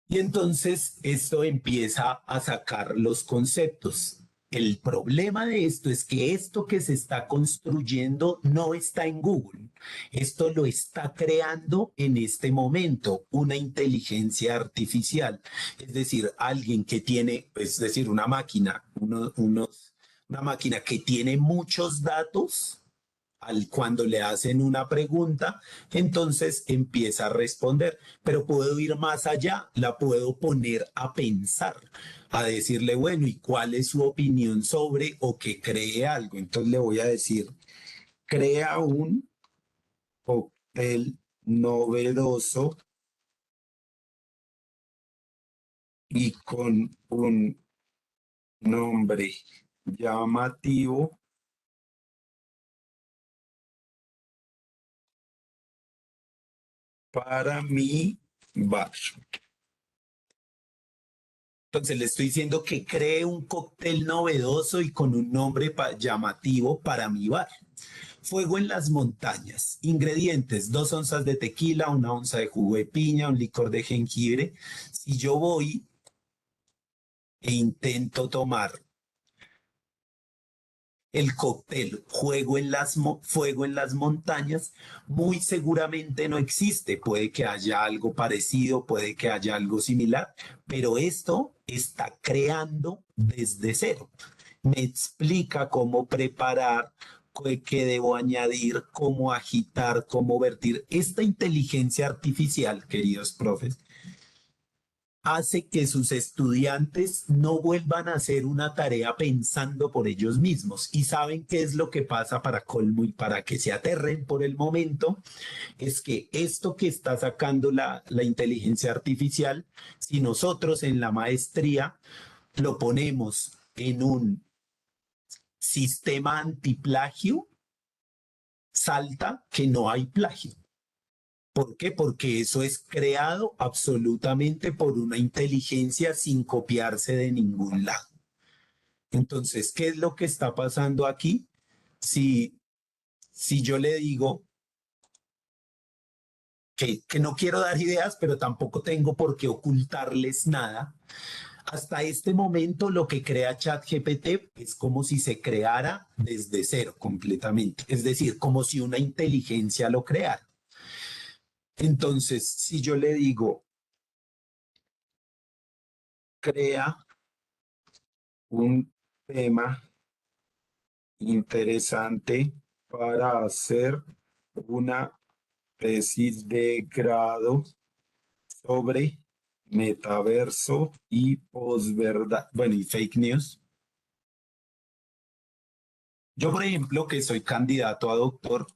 Y entonces esto empieza a sacar los conceptos. el problema de esto es que esto que se está construyendo no está en Google. Esto lo está creando en este momento una inteligencia artificial. Es decir, alguien que tiene, es decir, una máquina, una máquina que tiene muchos datos. Cuando le hacen una pregunta, entonces empieza a responder, pero puedo ir más allá, la puedo poner a pensar, a decirle, bueno, ¿y cuál es su opinión sobre o que cree algo? Entonces le voy a decir, crea un cóctel novedoso y con un nombre llamativo para mi bar. Entonces le estoy diciendo que cree un cóctel novedoso y con un nombre llamativo para mi bar. Fuego en las montañas. Ingredientes: 2 onzas de tequila, 1 onza de jugo de piña, un licor de jengibre. Si yo voy e intento tomar el cóctel fuego en las montañas, muy seguramente no existe. Puede que haya algo parecido, puede que haya algo similar, pero esto está creando desde cero. Me explica cómo preparar, qué debo añadir, cómo agitar, cómo vertir. Esta inteligencia artificial, queridos profes, hace que sus estudiantes no vuelvan a hacer una tarea pensando por ellos mismos. Y saben qué es lo que pasa, para colmo y para que se aterren por el momento, es que esto que está sacando la inteligencia artificial, si nosotros en la maestría lo ponemos en un sistema antiplagio, salta que no hay plagio. ¿Por qué? Porque eso es creado absolutamente por una inteligencia sin copiarse de ningún lado. Entonces, ¿qué es lo que está pasando aquí? Si yo le digo que no quiero dar ideas, pero tampoco tengo por qué ocultarles nada, hasta este momento lo que crea ChatGPT es como si se creara desde cero completamente. Es decir, como si una inteligencia lo creara. Entonces, si yo le digo, crea un tema interesante para hacer una tesis de grado sobre metaverso y posverdad, bueno, y fake news. Yo, por ejemplo, que soy candidato a doctor,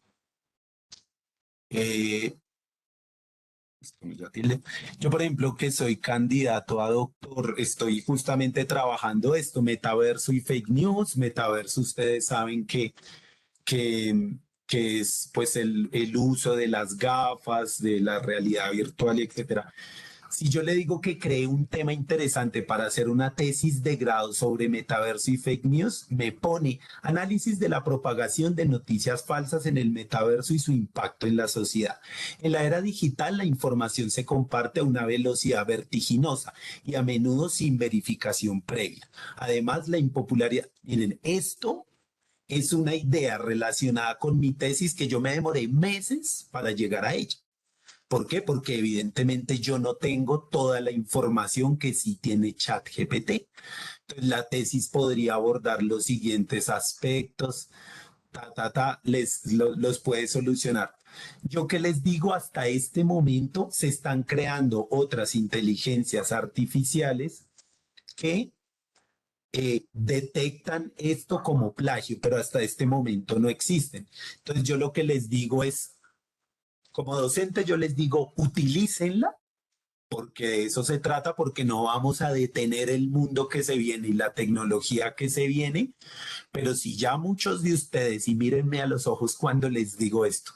yo, por ejemplo, que soy candidato a doctor, estoy justamente trabajando esto, metaverso y fake news. Metaverso, ustedes saben que, que es pues el uso de las gafas, de la realidad virtual, etcétera. Si yo le digo que cree un tema interesante para hacer una tesis de grado sobre metaverso y fake news, me pone análisis de la propagación de noticias falsas en el metaverso y su impacto en la sociedad. En la era digital, la información se comparte a una velocidad vertiginosa y a menudo sin verificación previa. Además, la impopularidad. Miren, esto es una idea relacionada con mi tesis que yo me demoré meses para llegar a ella. ¿Por qué? Porque evidentemente yo no tengo toda la información que sí tiene ChatGPT. Entonces, la tesis podría abordar los siguientes aspectos, los puede solucionar. Yo que les digo, hasta este momento se están creando otras inteligencias artificiales que detectan esto como plagio, pero hasta este momento no existen. Entonces, yo lo que les digo es, como docente, yo les digo, utilícenla, porque de eso se trata, porque no vamos a detener el mundo que se viene y la tecnología que se viene, pero si ya muchos de ustedes, y mírenme a los ojos cuando les digo esto,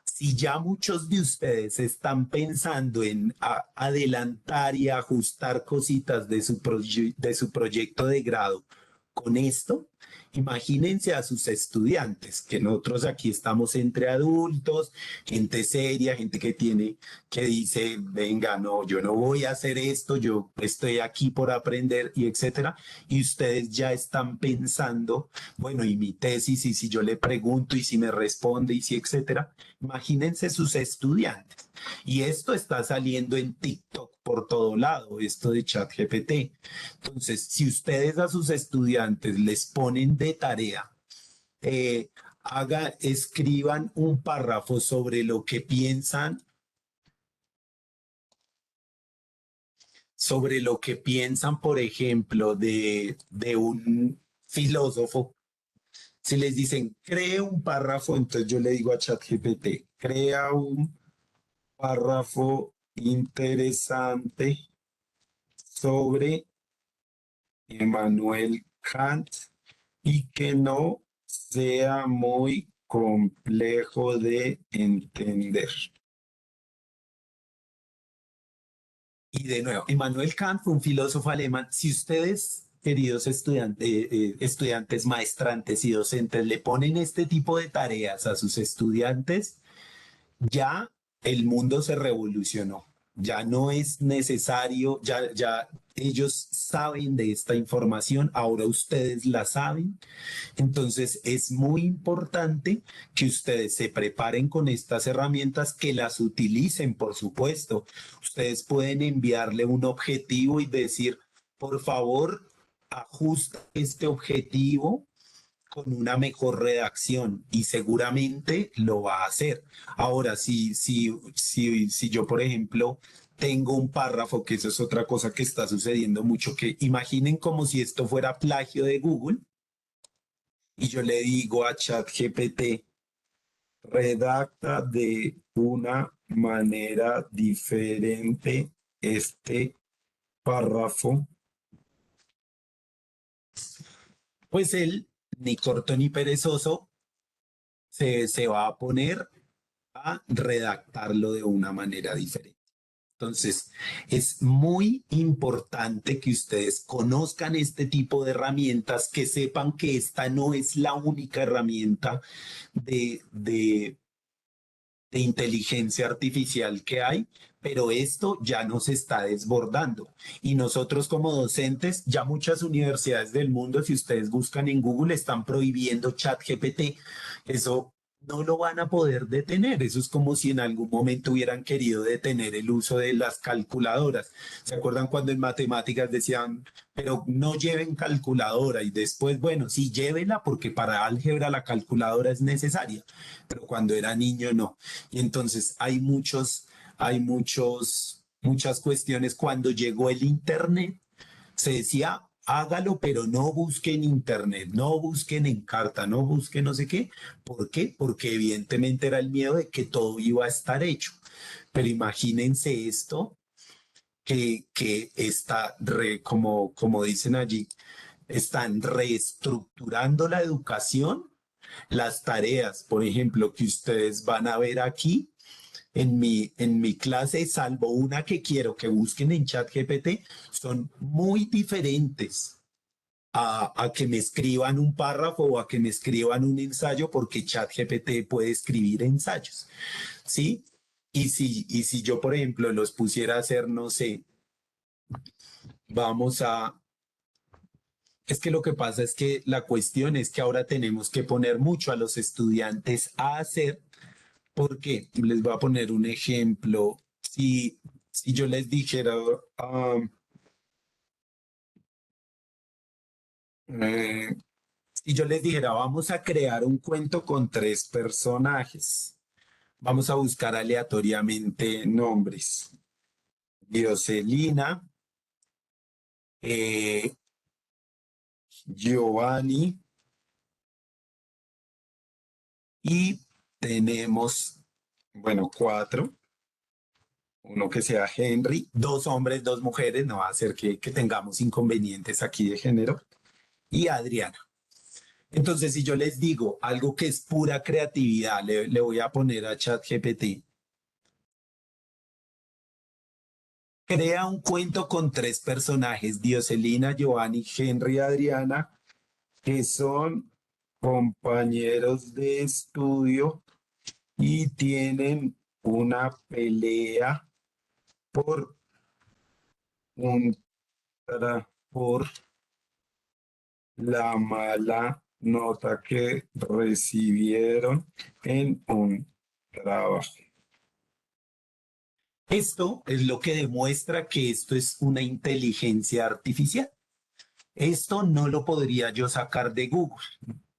si ya muchos de ustedes están pensando en adelantar y ajustar cositas de su proyecto de grado con esto, imagínense a sus estudiantes, que nosotros aquí estamos entre adultos, gente seria, gente que dice, venga, no, yo no voy a hacer esto, yo estoy aquí por aprender y etcétera, y ustedes ya están pensando, bueno, y mi tesis, y si yo le pregunto, y si me responde, y si etcétera, imagínense sus estudiantes. Y esto está saliendo en TikTok por todo lado, esto de ChatGPT. Entonces, si ustedes a sus estudiantes les ponen de tarea, eh, escriban un párrafo sobre lo que piensan, por ejemplo, de un filósofo. Si les dicen, cree un párrafo, entonces yo le digo a ChatGPT, crea un párrafo interesante sobre Immanuel Kant y que no sea muy complejo de entender. Y de nuevo, Immanuel Kant fue un filósofo alemán. Si ustedes, queridos estudiantes, maestrantes y docentes, le ponen este tipo de tareas a sus estudiantes, ya el mundo se revolucionó. Ya no es necesario, ya ellos saben de esta información, ahora ustedes la saben. Entonces es muy importante que ustedes se preparen con estas herramientas, que las utilicen, por supuesto. Ustedes pueden enviarle un objetivo y decir, por favor, ajusta este objetivo con una mejor redacción, y seguramente lo va a hacer. Ahora, si yo, por ejemplo, tengo un párrafo, que eso es otra cosa que está sucediendo mucho, que imaginen como si esto fuera plagio de Google, y yo le digo a ChatGPT, redacta de una manera diferente este párrafo, pues él, ni corto ni perezoso, se va a poner a redactarlo de una manera diferente. Entonces, es muy importante que ustedes conozcan este tipo de herramientas, que sepan que esta no es la única herramienta de inteligencia artificial que hay, pero esto ya nos está desbordando. Y nosotros como docentes, ya muchas universidades del mundo, si ustedes buscan en Google, están prohibiendo ChatGPT. Eso no lo van a poder detener. Eso es como si en algún momento hubieran querido detener el uso de las calculadoras. ¿Se acuerdan cuando en matemáticas decían, pero no lleven calculadora? Y después, bueno, sí, llévenla porque para álgebra la calculadora es necesaria, pero cuando era niño no. Y entonces muchas cuestiones. Cuando llegó el Internet, se decía, hágalo, pero no busquen Internet, no busquen en carta, no busquen no sé qué. ¿Por qué? Porque evidentemente era el miedo de que todo iba a estar hecho. Pero imagínense esto que está, como dicen allí, están reestructurando la educación. Las tareas, por ejemplo, que ustedes van a ver aquí en mi clase, salvo una que quiero que busquen en ChatGPT, son muy diferentes a que me escriban un párrafo o a que me escriban un ensayo, porque ChatGPT puede escribir ensayos, ¿sí? Y si yo, por ejemplo, los pusiera a hacer, no sé, vamos a... Es que lo que pasa es que la cuestión es que ahora tenemos que poner mucho a los estudiantes a hacer. Porque les voy a poner un ejemplo. Si yo les dijera, um, eh, si yo les dijera, vamos a crear un cuento con 3 personajes, vamos a buscar aleatoriamente nombres. Dioselina, eh, Giovanni, y tenemos, bueno, 4. Uno que sea Henry, 2 hombres, 2 mujeres, no va a ser que tengamos inconvenientes aquí de género, y Adriana. Entonces, si yo les digo algo que es pura creatividad, le voy a poner a ChatGPT, crea un cuento con 3 personajes, Dioselina, Giovanni, Henry, Adriana, que son compañeros de estudio y tienen una pelea por un por la mala nota que recibieron en un trabajo. Esto es lo que demuestra que esto es una inteligencia artificial. Esto no lo podría yo sacar de Google.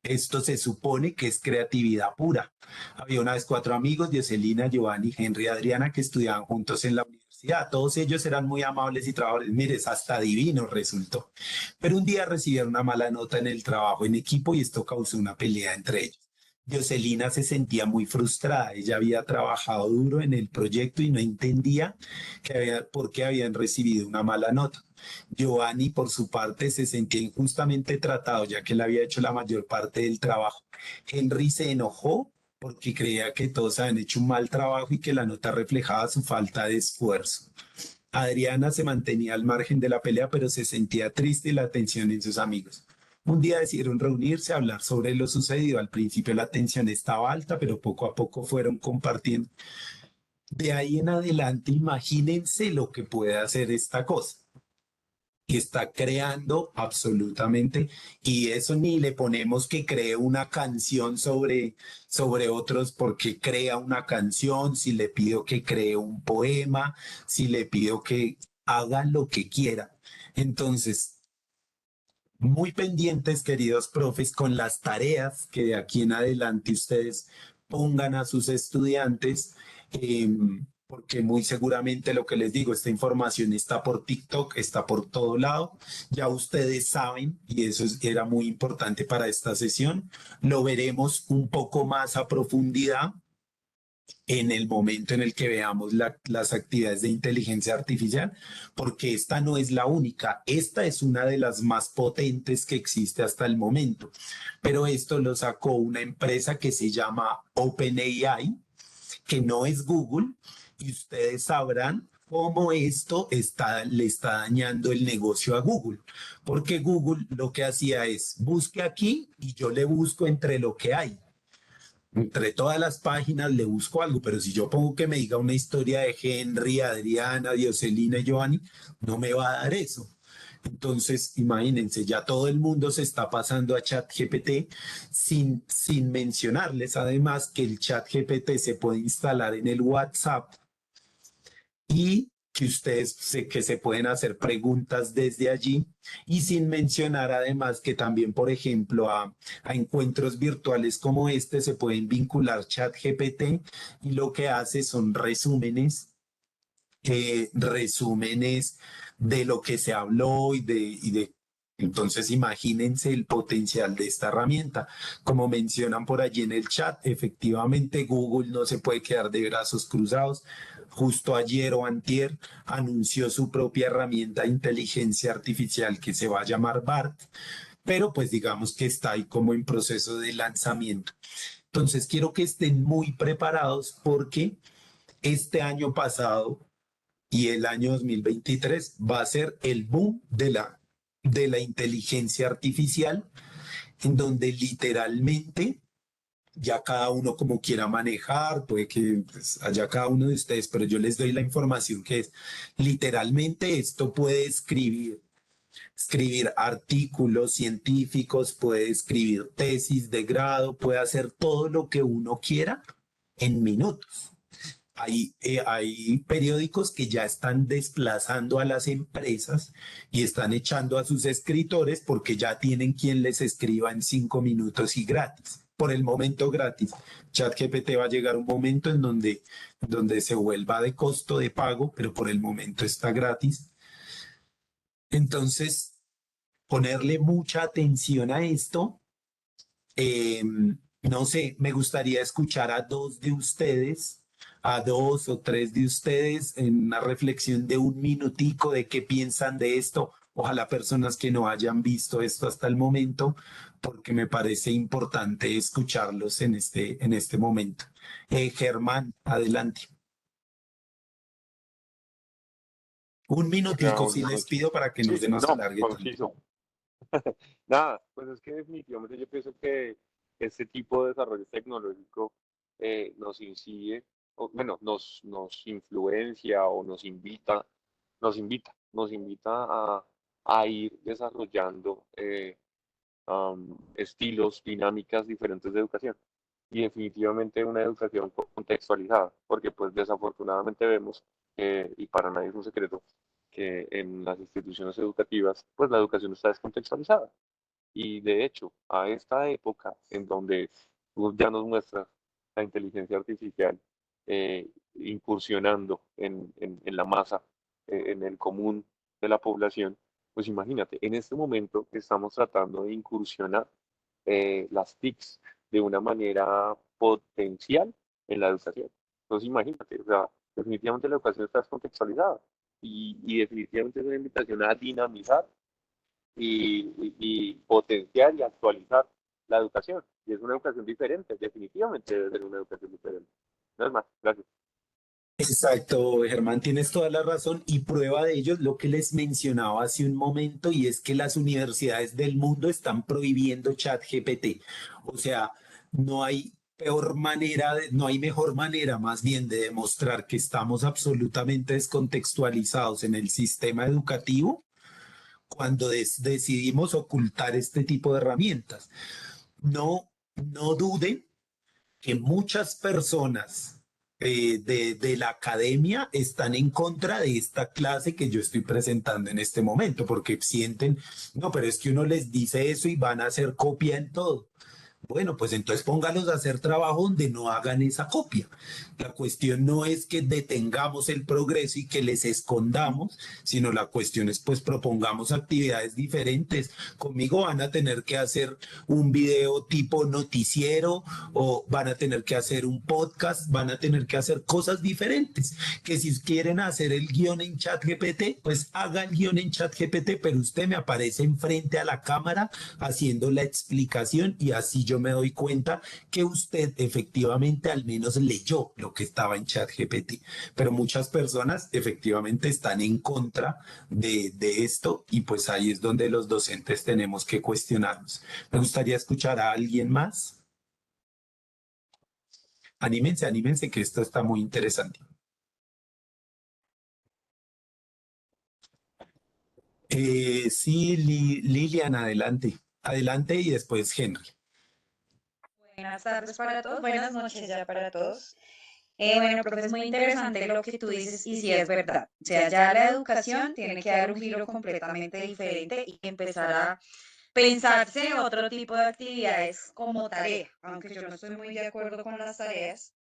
Esto se supone que es creatividad pura. Había una vez 4 amigos, Dioselina, Giovanni, Henry y Adriana, que estudiaban juntos en la universidad. Todos ellos eran muy amables y trabajadores. Mires, hasta divino resultó. Pero un día recibieron una mala nota en el trabajo en equipo y esto causó una pelea entre ellos. Dioselina se sentía muy frustrada. Ella había trabajado duro en el proyecto y no entendía por qué habían recibido una mala nota. Giovanni, por su parte, se sentía injustamente tratado, ya que él había hecho la mayor parte del trabajo. Henry se enojó porque creía que todos habían hecho un mal trabajo y que la nota reflejaba su falta de esfuerzo. Adriana se mantenía al margen de la pelea, pero se sentía triste y la tensión en sus amigos. Un día decidieron reunirse a hablar sobre lo sucedido. Al principio la tensión estaba alta, pero poco a poco fueron compartiendo. De ahí en adelante, imagínense lo que puede hacer esta cosa que está creando absolutamente, y eso ni le ponemos que cree una canción sobre otros porque crea una canción, si le pido que cree un poema, si le pido que haga lo que quiera. Entonces, muy pendientes, queridos profes, con las tareas que de aquí en adelante ustedes pongan a sus estudiantes, porque muy seguramente lo que les digo, esta información está por TikTok, está por todo lado, ya ustedes saben, y eso era muy importante para esta sesión, lo veremos un poco más a profundidad en el momento en el que veamos las actividades de inteligencia artificial, porque esta no es la única, esta es una de las más potentes que existe hasta el momento, pero esto lo sacó una empresa que se llama OpenAI, que no es Google, y ustedes sabrán cómo esto le está dañando el negocio a Google, porque Google lo que hacía es busque aquí y yo le busco entre lo que hay. Entre todas las páginas le busco algo, pero si yo pongo que me diga una historia de Henry, Adriana, Dioselina y Giovanni, no me va a dar eso. Entonces, imagínense, ya todo el mundo se está pasando a ChatGPT sin mencionarles además que el ChatGPT se puede instalar en el WhatsApp y que ustedes que se pueden hacer preguntas desde allí y sin mencionar además que también, por ejemplo, a encuentros virtuales como este se pueden vincular ChatGPT y lo que hace son resúmenes de lo que se habló entonces imagínense el potencial de esta herramienta. Como mencionan por allí en el chat, efectivamente Google no se puede quedar de brazos cruzados. Justo ayer o antier anunció su propia herramienta de inteligencia artificial que se va a llamar BART, pero pues digamos que está ahí como en proceso de lanzamiento. Entonces quiero que estén muy preparados porque este año pasado y el año 2023 va a ser el boom de la inteligencia artificial, en donde literalmente ya cada uno como quiera manejar, puede que pues, haya cada uno de ustedes, pero yo les doy la información que es, literalmente esto puede escribir artículos científicos, puede escribir tesis de grado, puede hacer todo lo que uno quiera en minutos. Hay periódicos que ya están desplazando a las empresas y están echando a sus escritores porque ya tienen quien les escriba en 5 minutos y gratis. Por el momento gratis. ChatGPT va a llegar un momento en donde se vuelva de costo de pago, pero por el momento está gratis. Entonces, ponerle mucha atención a esto. No sé, me gustaría escuchar a dos o tres de ustedes en una reflexión de un minutico de qué piensan de esto. Ojalá personas que no hayan visto esto hasta el momento, porque me parece importante escucharlos en este momento. Germán, adelante. Un minutico, Claro, sí les pido para que no se nos no, alargue tanto. conciso. Nada, pues es que definitivamente yo pienso que este tipo de desarrollo tecnológico nos incide, o, bueno, nos influencia o nos invita a ir desarrollando estilos, dinámicas diferentes de educación. Y definitivamente una educación contextualizada, porque pues desafortunadamente vemos, y para nadie es un secreto, que en las instituciones educativas pues la educación está descontextualizada. Y de hecho, a esta época en donde tú ya nos muestras la inteligencia artificial incursionando en la masa, en el común de la población, pues imagínate, en este momento estamos tratando de incursionar las TICs de una manera potencial en la educación. Entonces imagínate, o sea, definitivamente la educación está descontextualizada y definitivamente es una invitación a dinamizar y potenciar y actualizar la educación. Y es una educación diferente, definitivamente debe ser una educación diferente. No es más, gracias. Exacto, Germán, tienes toda la razón y prueba de ello es lo que les mencionaba hace un momento y es que las universidades del mundo están prohibiendo ChatGPT. O sea, no hay peor manera, no hay mejor manera más bien de demostrar que estamos absolutamente descontextualizados en el sistema educativo cuando decidimos ocultar este tipo de herramientas. No duden que muchas personas de la academia están en contra de esta clase que yo estoy presentando en este momento, porque sienten, no, pero es que uno les dice eso y van a hacer copia en todo. Bueno, pues entonces póngalos a hacer trabajo donde no hagan esa copia. La cuestión no es que detengamos el progreso y que les escondamos, sino la cuestión es pues propongamos actividades diferentes. Conmigo van a tener que hacer un video tipo noticiero o van a tener que hacer un podcast, van a tener que hacer cosas diferentes. Que si quieren hacer el guión en ChatGPT, pues haga el guión en ChatGPT, pero usted me aparece enfrente a la cámara haciendo la explicación y así yo me doy cuenta que usted efectivamente al menos leyó lo que estaba en ChatGPT. Pero muchas personas efectivamente están en contra de esto y pues ahí es donde los docentes tenemos que cuestionarnos. Me gustaría escuchar a alguien más. Anímense, anímense que esto está muy interesante. Sí, Lilian, adelante. Adelante y después Henry. Buenas tardes para todos, buenas noches ya para todos. Bueno, profe, es muy interesante lo que tú dices y sí es verdad. O sea, ya la educación tiene que dar un giro completamente diferente y empezar a pensarse otro tipo de actividades como tarea. Aunque yo no estoy muy de acuerdo con las tareas,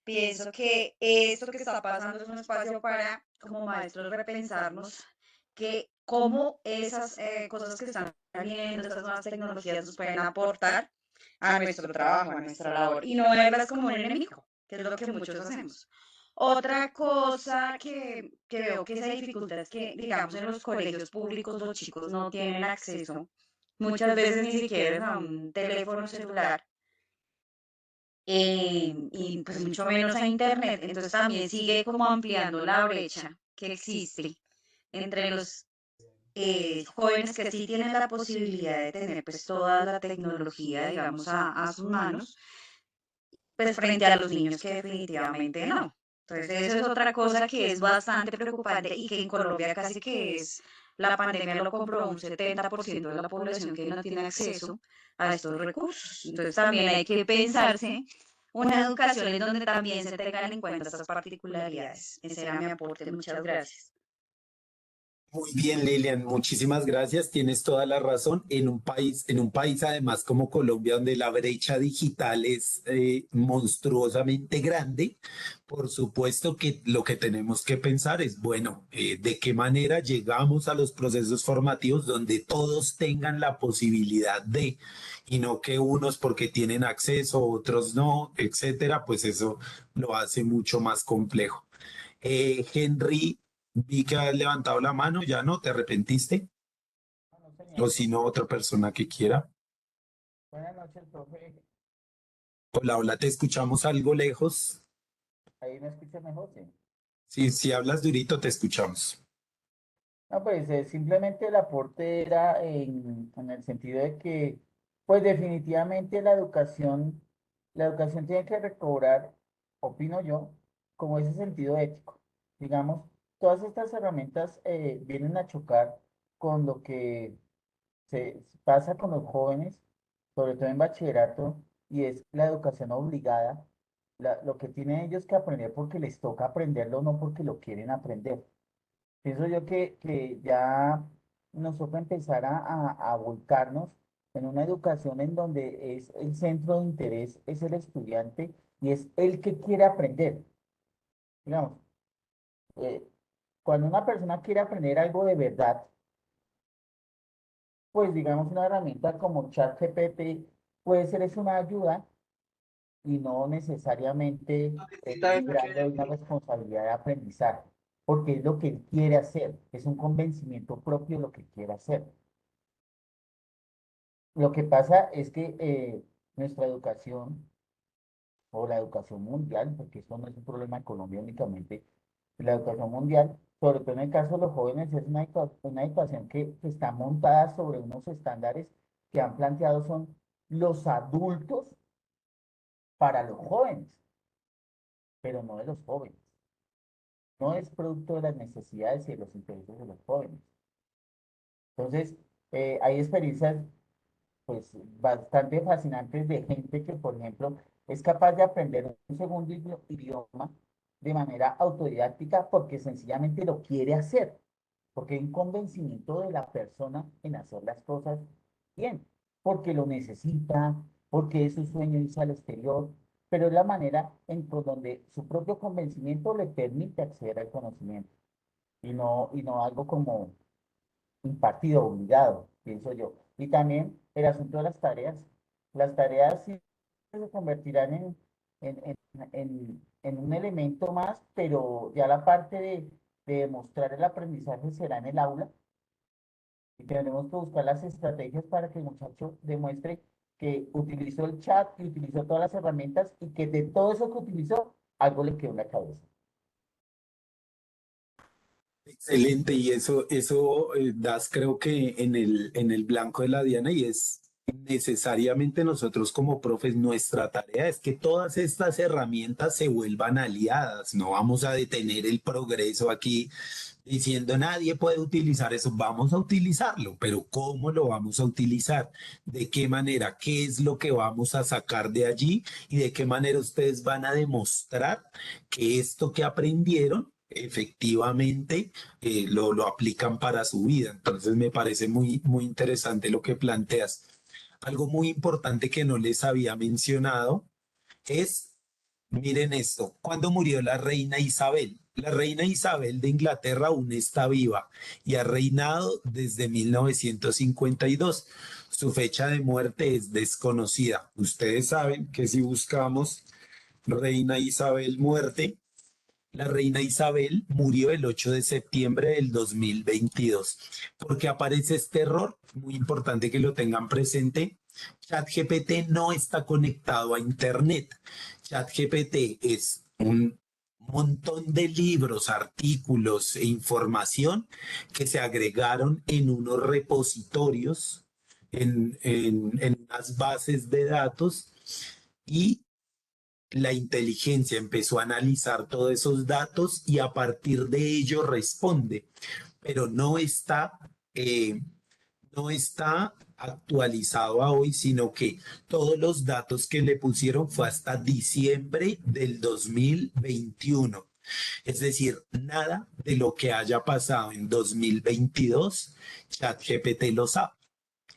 pienso que esto que está pasando es un espacio para, como maestros, repensarnos que cómo esas cosas que están saliendo, estas nuevas tecnologías nos pueden aportar a nuestro trabajo, a nuestra labor, y no verlas como un enemigo, que es lo que muchos hacemos. Otra cosa que veo que se dificulta es que, digamos, en los colegios públicos los chicos no tienen acceso muchas veces ni siquiera a un teléfono celular y pues mucho menos a Internet. Entonces también sigue como ampliando la brecha que existe entre los jóvenes que sí tienen la posibilidad de tener pues toda la tecnología, digamos, a sus manos, pues frente a los niños que definitivamente no. Entonces eso es otra cosa que es bastante preocupante y que en Colombia casi que es, la pandemia lo comprobó, un 70% de la población que no tiene acceso a estos recursos. Entonces también hay que pensarse una educación en donde también se tengan en cuenta estas particularidades. Ese era mi aporte. Muchas gracias. Muy bien, Lilian, muchísimas gracias. Tienes toda la razón. En un país además como Colombia, donde la brecha digital es monstruosamente grande, por supuesto que lo que tenemos que pensar es, bueno, de qué manera llegamos a los procesos formativos donde todos tengan la posibilidad de, y no que unos porque tienen acceso, otros no, etcétera, pues eso lo hace mucho más complejo. Henry, vi que has levantado la mano, ya no, ¿te arrepentiste? No, O señor. si no, otra persona que quiera. Buenas noches, profe. Hola, hola, te escuchamos algo lejos. Ahí me escucha mejor, sí. Sí, si hablas durito, te escuchamos. No, pues simplemente el aporte era en el sentido de que, pues definitivamente la educación tiene que recobrar, opino yo, como ese sentido ético. Digamos, todas estas herramientas vienen a chocar con lo que se pasa con los jóvenes, sobre todo en bachillerato, y es la educación obligada, lo que tienen ellos que aprender porque les toca aprenderlo, no porque lo quieren aprender. Pienso yo que ya nos toca empezar a volcarnos en una educación en donde es el centro de interés, es el estudiante y es el que quiere aprender. Digamos, eh, cuando una persona quiere aprender algo de verdad, pues digamos una herramienta como ChatGPT puede ser es una ayuda y no necesariamente librando de una responsabilidad de aprendizaje, porque es lo que él quiere hacer, es un convencimiento propio de lo que quiere hacer. Lo que pasa es que nuestra educación o la educación mundial, porque esto no es un problema de Colombia únicamente, la educación mundial, sobre todo en el caso de los jóvenes, es una educación que está montada sobre unos estándares que han planteado son los adultos para los jóvenes, pero no de los jóvenes. No es producto de las necesidades y de los intereses de los jóvenes. Entonces, hay experiencias pues bastante fascinantes de gente que, por ejemplo, es capaz de aprender un segundo idioma de manera autodidáctica porque sencillamente lo quiere hacer, porque hay un convencimiento de la persona en hacer las cosas bien, porque lo necesita, porque es su sueño irse al exterior, pero es la manera en por donde su propio convencimiento le permite acceder al conocimiento y no algo como impartido, obligado, pienso yo. Y también el asunto de las tareas. Las tareas sí se convertirán en, en, en un elemento más, pero ya la parte de demostrar el aprendizaje será en el aula y tendremos que buscar las estrategias para que el muchacho demuestre que utilizó el chat, que utilizó todas las herramientas y que de todo eso que utilizó, algo le quedó en la cabeza. Excelente, y eso das creo que en el blanco de la diana y es necesariamente nosotros como profes, nuestra tarea es que todas estas herramientas se vuelvan aliadas, no vamos a detener el progreso aquí diciendo nadie puede utilizar eso, vamos a utilizarlo, pero ¿cómo lo vamos a utilizar? ¿De qué manera? ¿Qué es lo que vamos a sacar de allí? ¿Y de qué manera ustedes van a demostrar que esto que aprendieron efectivamente lo aplican para su vida? Entonces me parece muy interesante lo que planteas. Algo muy importante que no les había mencionado es, miren esto, ¿cuándo murió la reina Isabel? La reina Isabel de Inglaterra aún está viva y ha reinado desde 1952. Su fecha de muerte es desconocida. Ustedes saben que si buscamos reina Isabel muerte, la reina Isabel murió el 8 de septiembre del 2022. ¿Por qué aparece este error? Muy importante que lo tengan presente. ChatGPT no está conectado a Internet. ChatGPT es un montón de libros, artículos e información que se agregaron en unos repositorios, en unas bases de datos y la inteligencia empezó a analizar todos esos datos y a partir de ello responde, pero eh, no está actualizado a hoy, sino que todos los datos que le pusieron fue hasta diciembre del 2021. Es decir, nada de lo que haya pasado en 2022, ChatGPT lo sabe.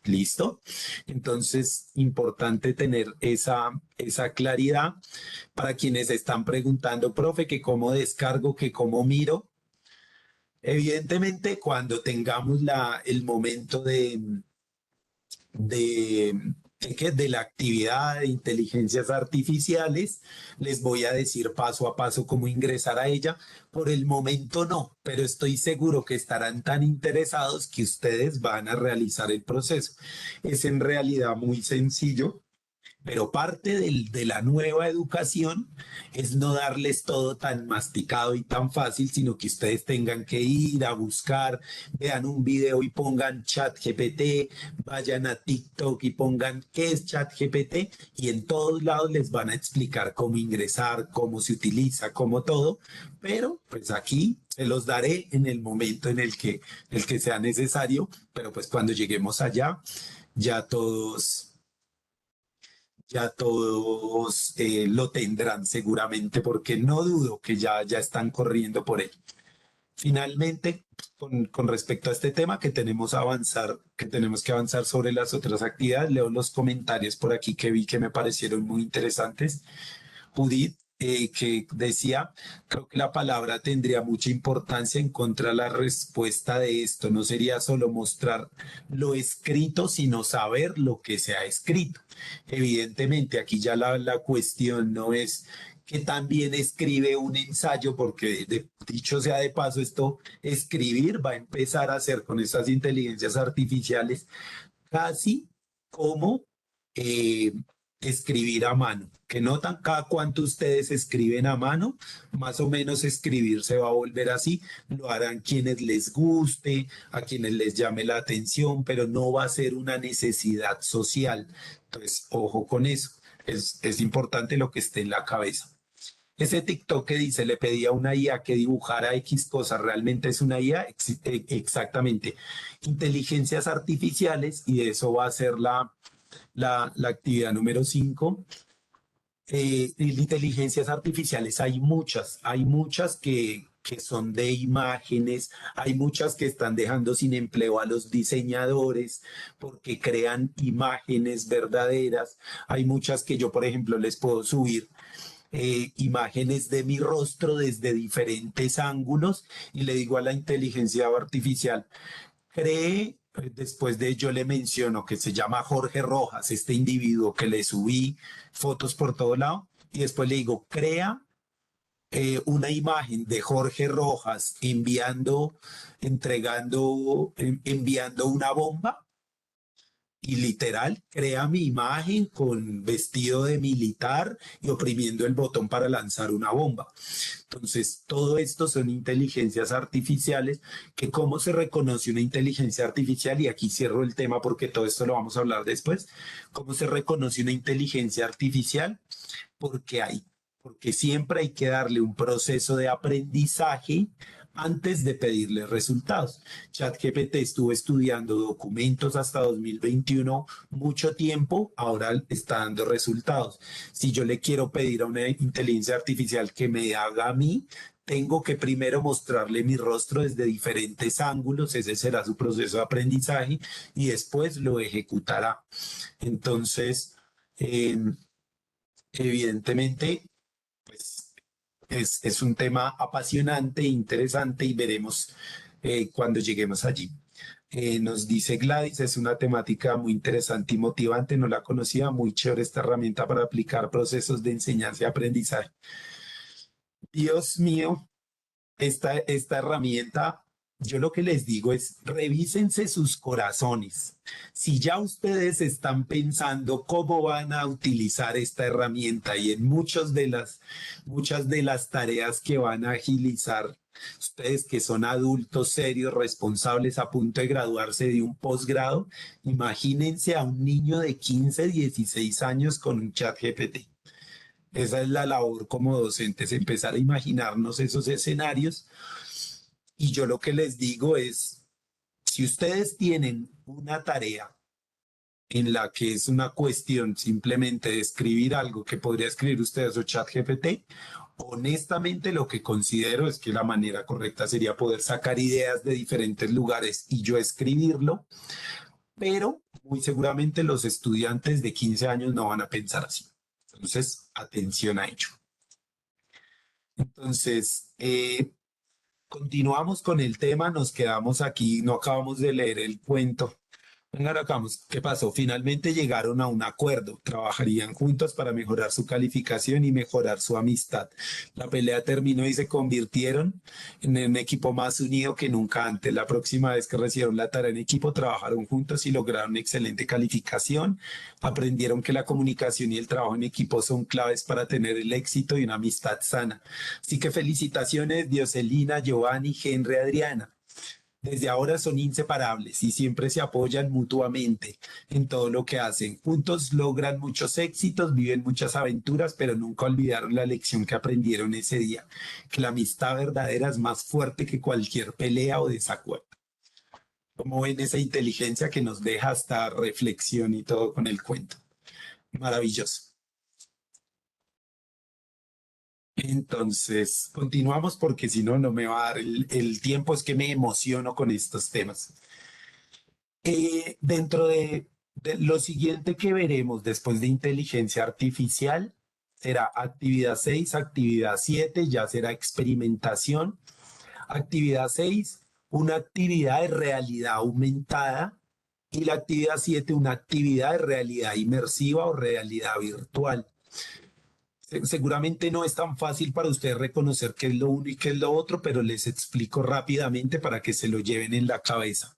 ¿Listo? Entonces, importante tener esa claridad para quienes están preguntando, profe, que cómo descargo, que cómo miro. Evidentemente, cuando tengamos el momento de, de la actividad de inteligencias artificiales, les voy a decir paso a paso cómo ingresar a ella. Por el momento no, pero estoy seguro que estarán tan interesados que ustedes van a realizar el proceso. Es en realidad muy sencillo. Pero parte de la nueva educación es no darles todo tan masticado y tan fácil, sino que ustedes tengan que ir a buscar, vean un video y pongan ChatGPT, vayan a TikTok y pongan qué es ChatGPT y en todos lados les van a explicar cómo ingresar, cómo se utiliza, cómo todo, pero pues aquí se los daré en el momento en el que sea necesario, pero pues cuando lleguemos allá ya todos lo tendrán seguramente, porque no dudo que ya están corriendo por él. Finalmente, con respecto a este tema que tenemos que avanzar sobre las otras actividades, leo los comentarios por aquí que vi que me parecieron muy interesantes. Judith, que decía, creo que la palabra tendría mucha importancia en contra de la respuesta de esto. No sería solo mostrar lo escrito, sino saber lo que se ha escrito. Evidentemente, aquí ya la cuestión no es que también escribe un ensayo, porque dicho sea de paso, esto escribir va a empezar a hacer con estas inteligencias artificiales casi como eh, escribir a mano. Que notan cada cuánto ustedes escriben a mano, más o menos escribir se va a volver así. Lo harán quienes les guste, a quienes les llame la atención, pero no va a ser una necesidad social. Entonces, ojo con eso. Es importante lo que esté en la cabeza. Ese TikTok que dice, le pedía a una IA que dibujara X cosas, ¿realmente es una IA? Exactamente. Inteligencias artificiales, y eso va a ser la actividad número 5. Inteligencias artificiales hay muchas que son de imágenes, hay muchas que están dejando sin empleo a los diseñadores porque crean imágenes verdaderas, hay muchas que yo, por ejemplo, les puedo subir imágenes de mi rostro desde diferentes ángulos y le digo a la inteligencia artificial, cree, después de ello le menciono que se llama Jorge Rojas, este individuo que le subí fotos por todo lado, y después le digo, crea una imagen de Jorge Rojas enviando una bomba y literal crea mi imagen con vestido de militar y oprimiendo el botón para lanzar una bomba. Entonces, todo esto son inteligencias artificiales, que cómo se reconoce una inteligencia artificial, y aquí cierro el tema porque todo esto lo vamos a hablar después, cómo se reconoce una inteligencia artificial, porque porque siempre hay que darle un proceso de aprendizaje antes de pedirle resultados. ChatGPT estuvo estudiando documentos hasta 2021 mucho tiempo, ahora está dando resultados. Si yo le quiero pedir a una inteligencia artificial que me haga a mí, tengo que primero mostrarle mi rostro desde diferentes ángulos, ese será su proceso de aprendizaje y después lo ejecutará. Entonces, evidentemente, pues es un tema apasionante e interesante y veremos cuando lleguemos allí. Nos dice Gladys, es una temática muy interesante y motivante, no la conocía, muy chévere esta herramienta para aplicar procesos de enseñanza y aprendizaje. Dios mío, esta herramienta, yo lo que les digo es, revísense sus corazones. Si ya ustedes están pensando cómo van a utilizar esta herramienta y en muchas de las tareas que van a agilizar, ustedes que son adultos serios, responsables, a punto de graduarse de un posgrado, imagínense a un niño de 15, 16 años con un chat GPT. Esa es la labor como docentes, empezar a imaginarnos esos escenarios. Y yo lo que les digo es, si ustedes tienen una tarea en la que es una cuestión simplemente de escribir algo que podría escribir ustedes o ChatGPT, honestamente lo que considero es que la manera correcta sería poder sacar ideas de diferentes lugares y yo escribirlo, pero muy seguramente los estudiantes de 15 años no van a pensar así. Entonces, atención a ello. Entonces, continuamos con el tema, nos quedamos aquí, no acabamos de leer el cuento Venga, Racamos, ¿qué pasó? Finalmente llegaron a un acuerdo. Trabajarían juntos para mejorar su calificación y mejorar su amistad. La pelea terminó y se convirtieron en un equipo más unido que nunca antes. La próxima vez que recibieron la tarea en equipo, trabajaron juntos y lograron excelente calificación. Aprendieron que la comunicación y el trabajo en equipo son claves para tener el éxito y una amistad sana. Así que felicitaciones, Dioselina, Giovanni, Henry, Adriana. Desde ahora son inseparables y siempre se apoyan mutuamente en todo lo que hacen. Juntos logran muchos éxitos, viven muchas aventuras, pero nunca olvidaron la lección que aprendieron ese día, que la amistad verdadera es más fuerte que cualquier pelea o desacuerdo. Como ven esa inteligencia que nos deja hasta reflexión y todo con el cuento. Maravilloso. Entonces, continuamos porque si no, no me va a dar el tiempo, es que me emociono con estos temas. Dentro de lo siguiente que veremos después de inteligencia artificial, será actividad 6, actividad 7, ya será experimentación. Actividad 6, una actividad de realidad aumentada. Y la actividad 7, una actividad de realidad inmersiva o realidad virtual. Seguramente no es tan fácil para ustedes reconocer qué es lo uno y qué es lo otro, pero les explico rápidamente para que se lo lleven en la cabeza.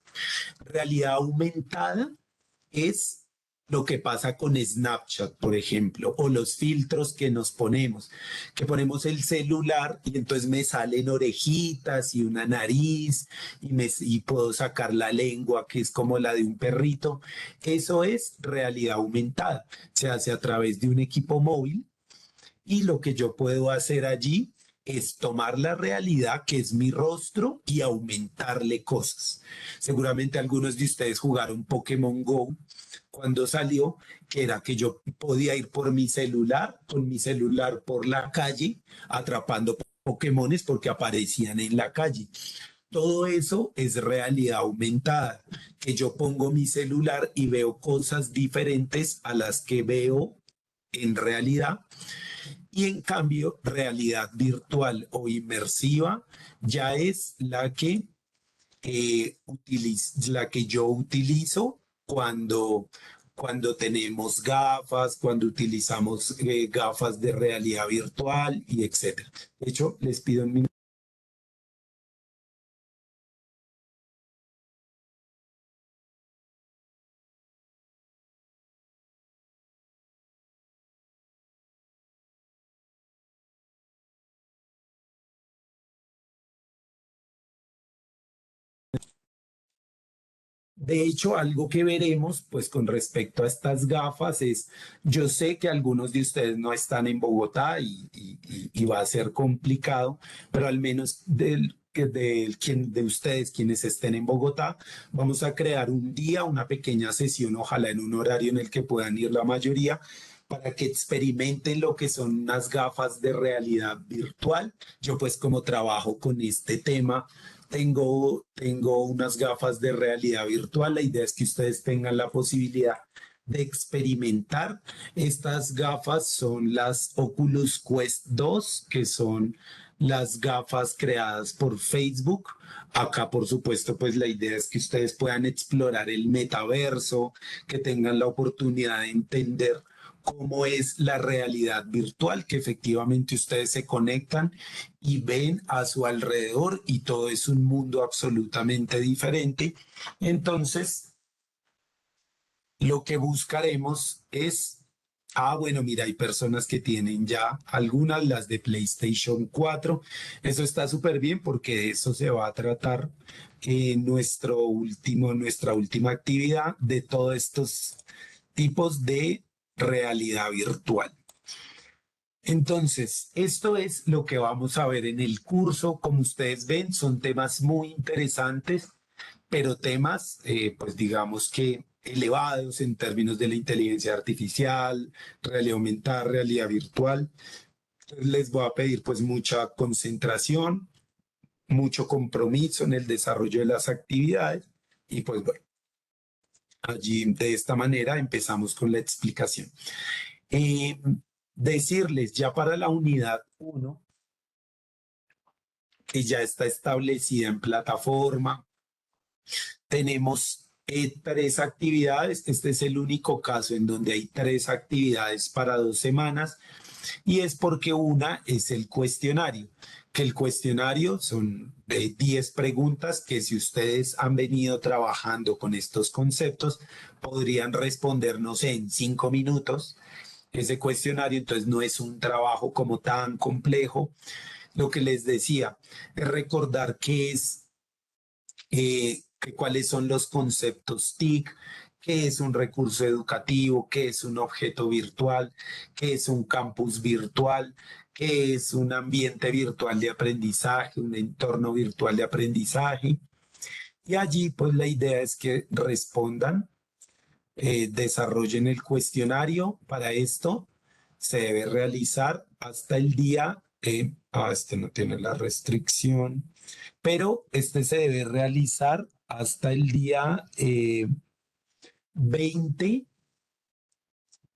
Realidad aumentada es lo que pasa con Snapchat, por ejemplo, o los filtros que nos ponemos, que ponemos el celular y entonces me salen orejitas y una nariz y puedo sacar la lengua, que es como la de un perrito. Eso es realidad aumentada. Se hace a través de un equipo móvil y lo que yo puedo hacer allí es tomar la realidad que es mi rostro y aumentarle cosas. Seguramente algunos de ustedes jugaron Pokémon Go cuando salió, que era que yo podía ir por mi celular, con mi celular por la calle, atrapando Pokémones porque aparecían en la calle. Todo eso es realidad aumentada, que yo pongo mi celular y veo cosas diferentes a las que veo en realidad. Y en cambio, realidad virtual o inmersiva ya es la que yo utilizo cuando tenemos gafas, cuando utilizamos gafas de realidad virtual y etcétera. De hecho, les pido un minuto. De hecho, algo que veremos, pues con respecto a estas gafas es, yo sé que algunos de ustedes no están en Bogotá y va a ser complicado, pero al menos de ustedes quienes estén en Bogotá, vamos a crear un día, una pequeña sesión, ojalá en un horario en el que puedan ir la mayoría, para que experimenten lo que son unas gafas de realidad virtual. Yo pues como trabajo con este tema, tengo unas gafas de realidad virtual. La idea es que ustedes tengan la posibilidad de experimentar. Estas gafas son las Oculus Quest 2, que son las gafas creadas por Facebook. Acá, por supuesto, pues la idea es que ustedes puedan explorar el metaverso, que tengan la oportunidad de entender cómo es la realidad virtual, que efectivamente ustedes se conectan y ven a su alrededor y todo es un mundo absolutamente diferente. Entonces, lo que buscaremos es, bueno, mira, hay personas que tienen ya algunas, las de PlayStation 4. Eso está súper bien porque de eso se va a tratar nuestra última actividad de todos estos tipos de realidad virtual. Entonces, esto es lo que vamos a ver en el curso. Como ustedes ven, son temas muy interesantes, pero temas, pues digamos que elevados en términos de la inteligencia artificial, realidad aumentada, realidad virtual. Entonces, les voy a pedir pues mucha concentración, mucho compromiso en el desarrollo de las actividades y pues bueno, allí de esta manera empezamos con la explicación. Decirles ya para la unidad 1, que ya está establecida en plataforma, tenemos 3 actividades. Este es el único caso en donde hay 3 actividades para 2 semanas y es porque una es el cuestionario, que el cuestionario son 10 preguntas que si ustedes han venido trabajando con estos conceptos podrían respondernos en 5 minutos ese cuestionario, entonces no es un trabajo como tan complejo. Lo que les decía es recordar qué es cuáles son los conceptos TIC, qué es un recurso educativo, qué es un objeto virtual, qué es un campus virtual, qué es un ambiente virtual de aprendizaje, un entorno virtual de aprendizaje. Y allí pues la idea es que respondan, desarrollen el cuestionario. Para esto se debe realizar hasta el día, este no tiene la restricción, pero este se debe realizar hasta el día 20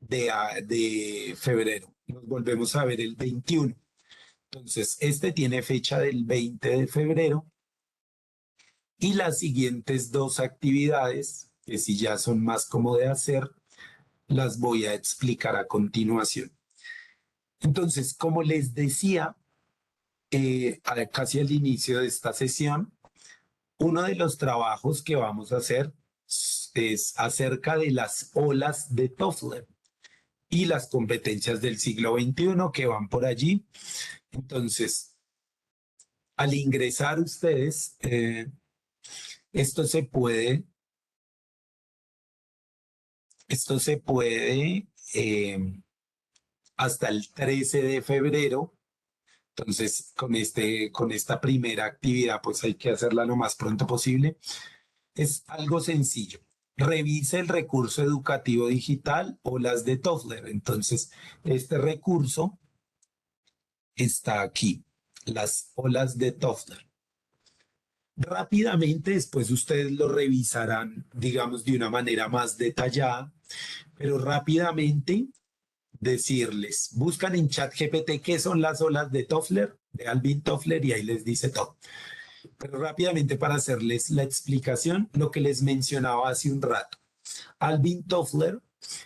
de febrero. Nos volvemos a ver el 21. Entonces, este tiene fecha del 20 de febrero y las siguientes 2 actividades, que si ya son más como de hacer, las voy a explicar a continuación. Entonces, como les decía, casi al inicio de esta sesión, uno de los trabajos que vamos a hacer es acerca de las olas de Toffler y las competencias del siglo XXI que van por allí. Entonces, al ingresar ustedes, esto se puede hasta el 13 de febrero. Entonces, con esta primera actividad, pues hay que hacerla lo más pronto posible. Es algo sencillo. Revise el recurso educativo digital Olas de Toffler. Entonces, este recurso está aquí, las olas de Toffler. Rápidamente, después ustedes lo revisarán, digamos, de una manera más detallada, pero rápidamente decirles, buscan en ChatGPT qué son las olas de Toffler, de Alvin Toffler, y ahí les dice todo. Pero rápidamente para hacerles la explicación, lo que les mencionaba hace un rato. Alvin Toffler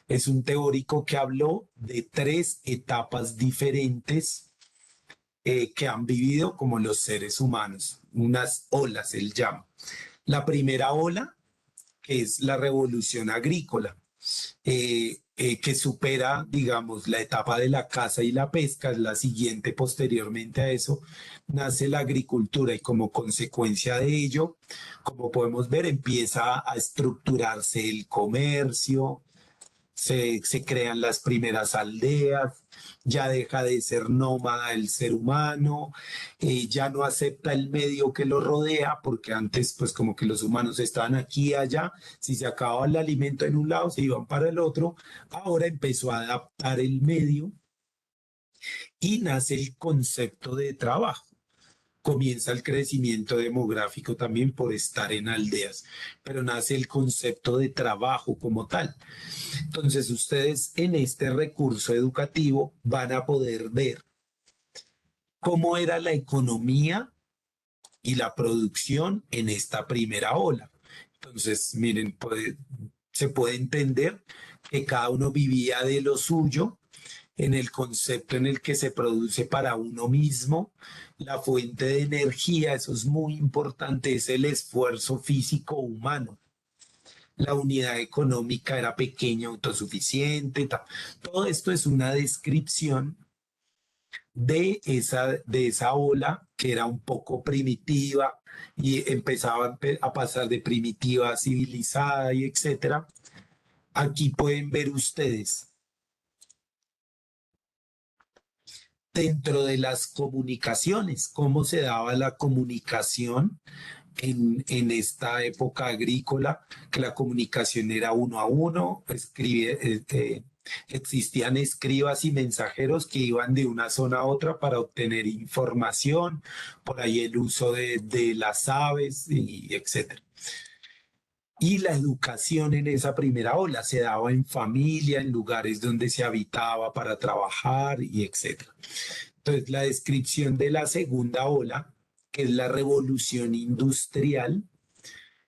es un teórico que habló de 3 etapas diferentes que han vivido como los seres humanos, unas olas, él llama. La primera ola, que es la revolución agrícola, que supera, digamos, la etapa de la caza y la pesca, es la siguiente posteriormente a eso, nace la agricultura y como consecuencia de ello, como podemos ver, empieza a estructurarse el comercio, se crean las primeras aldeas, ya deja de ser nómada el ser humano, ya no acepta el medio que lo rodea, porque antes pues como que los humanos estaban aquí y allá, si se acababa el alimento en un lado se iban para el otro, ahora empezó a adaptar el medio y nace el concepto de trabajo. Comienza el crecimiento demográfico también por estar en aldeas, pero nace el concepto de trabajo como tal. Entonces ustedes en este recurso educativo van a poder ver cómo era la economía y la producción en esta primera ola. Entonces, miren, se puede entender que cada uno vivía de lo suyo en el concepto en el que se produce para uno mismo. La fuente de energía, eso es muy importante, es el esfuerzo físico humano. La unidad económica era pequeña, autosuficiente. Todo esto es una descripción de esa ola que era un poco primitiva y empezaba a pasar de primitiva a civilizada y etcétera. Aquí pueden ver ustedes dentro de las comunicaciones, cómo se daba la comunicación en esta época agrícola, que la comunicación era uno a uno, existían escribas y mensajeros que iban de una zona a otra para obtener información, por ahí el uso de las aves y etcétera. Y la educación en esa primera ola se daba en familia, en lugares donde se habitaba para trabajar y etcétera. Entonces, la descripción de la segunda ola, que es la revolución industrial,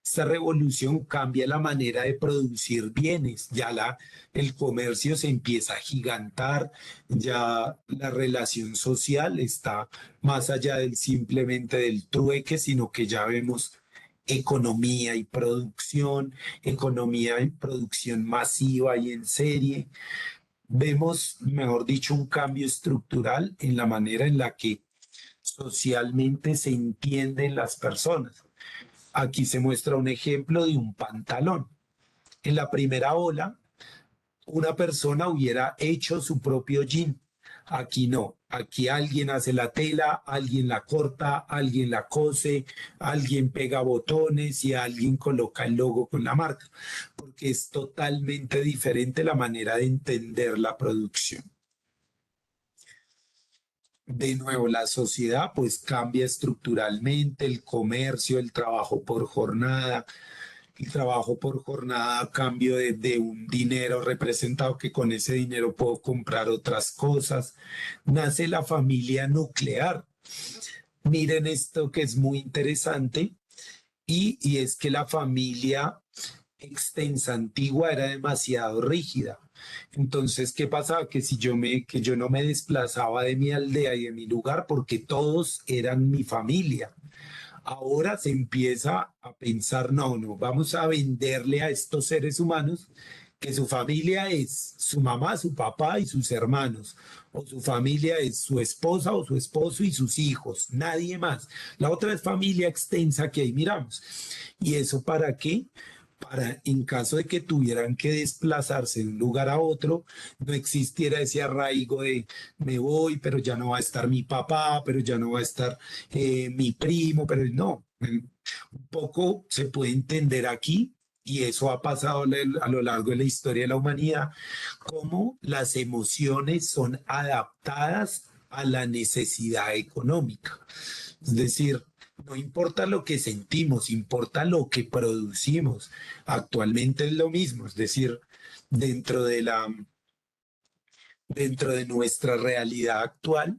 Esta revolución cambia la manera de producir bienes, ya el comercio se empieza a gigantar, ya la relación social está más allá del simplemente del trueque, sino que ya vemos economía y producción masiva y en serie. Vemos, mejor dicho, un cambio estructural en la manera en la que socialmente se entienden las personas. Aquí se muestra un ejemplo de un pantalón. En la primera ola, una persona hubiera hecho su propio jean. Aquí no. Aquí alguien hace la tela, alguien la corta, alguien la cose, alguien pega botones y alguien coloca el logo con la marca, porque es totalmente diferente la manera de entender la producción. De nuevo, la sociedad pues cambia estructuralmente, el comercio, el trabajo por jornada, a cambio de un dinero representado que con ese dinero puedo comprar otras cosas. Nace la familia nuclear. Miren esto que es muy interesante y es que la familia extensa antigua era demasiado rígida. Entonces, ¿qué pasaba? Que que yo no me desplazaba de mi aldea y de mi lugar porque todos eran mi familia. Ahora se empieza a pensar, no, vamos a venderle a estos seres humanos que su familia es su mamá, su papá y sus hermanos, o su familia es su esposa o su esposo y sus hijos, nadie más. La otra es familia extensa que ahí miramos. ¿Y eso para qué? Para, en caso de que tuvieran que desplazarse de un lugar a otro, no existiera ese arraigo de me voy, pero ya no va a estar mi papá, pero ya no va a estar mi primo, pero no. Un poco se puede entender aquí, y eso ha pasado a lo largo de la historia de la humanidad, cómo las emociones son adaptadas a la necesidad económica. Es decir, no importa lo que sentimos, importa lo que producimos. Actualmente es lo mismo, es decir, dentro dentro de nuestra realidad actual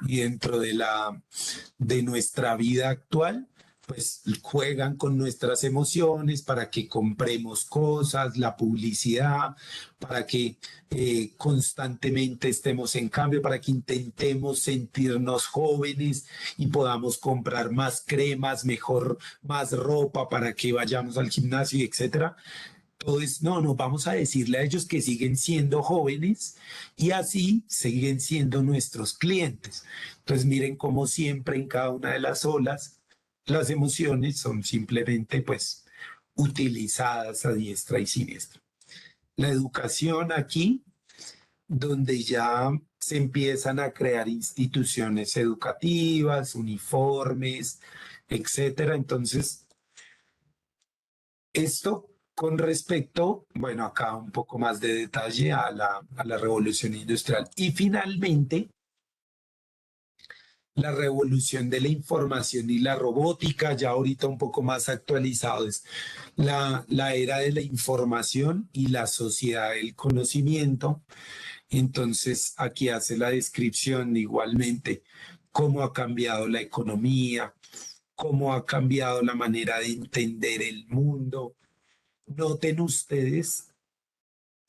y dentro de nuestra vida actual, pues juegan con nuestras emociones para que compremos cosas, la publicidad, para que constantemente estemos en cambio, para que intentemos sentirnos jóvenes y podamos comprar más cremas, mejor, más ropa para que vayamos al gimnasio, etcétera. Entonces, no, vamos a decirle a ellos que siguen siendo jóvenes y así siguen siendo nuestros clientes. Entonces, miren cómo siempre en cada una de las olas, las emociones son simplemente, pues, utilizadas a diestra y siniestra. La educación aquí, donde ya se empiezan a crear instituciones educativas, uniformes, etcétera. Entonces, esto con respecto, bueno, acá un poco más de detalle a la revolución industrial. Y finalmente, la revolución de la información y la robótica, ya ahorita un poco más actualizado, es la era de la información y la sociedad del conocimiento. Entonces, aquí hace la descripción igualmente cómo ha cambiado la economía, cómo ha cambiado la manera de entender el mundo. Noten ustedes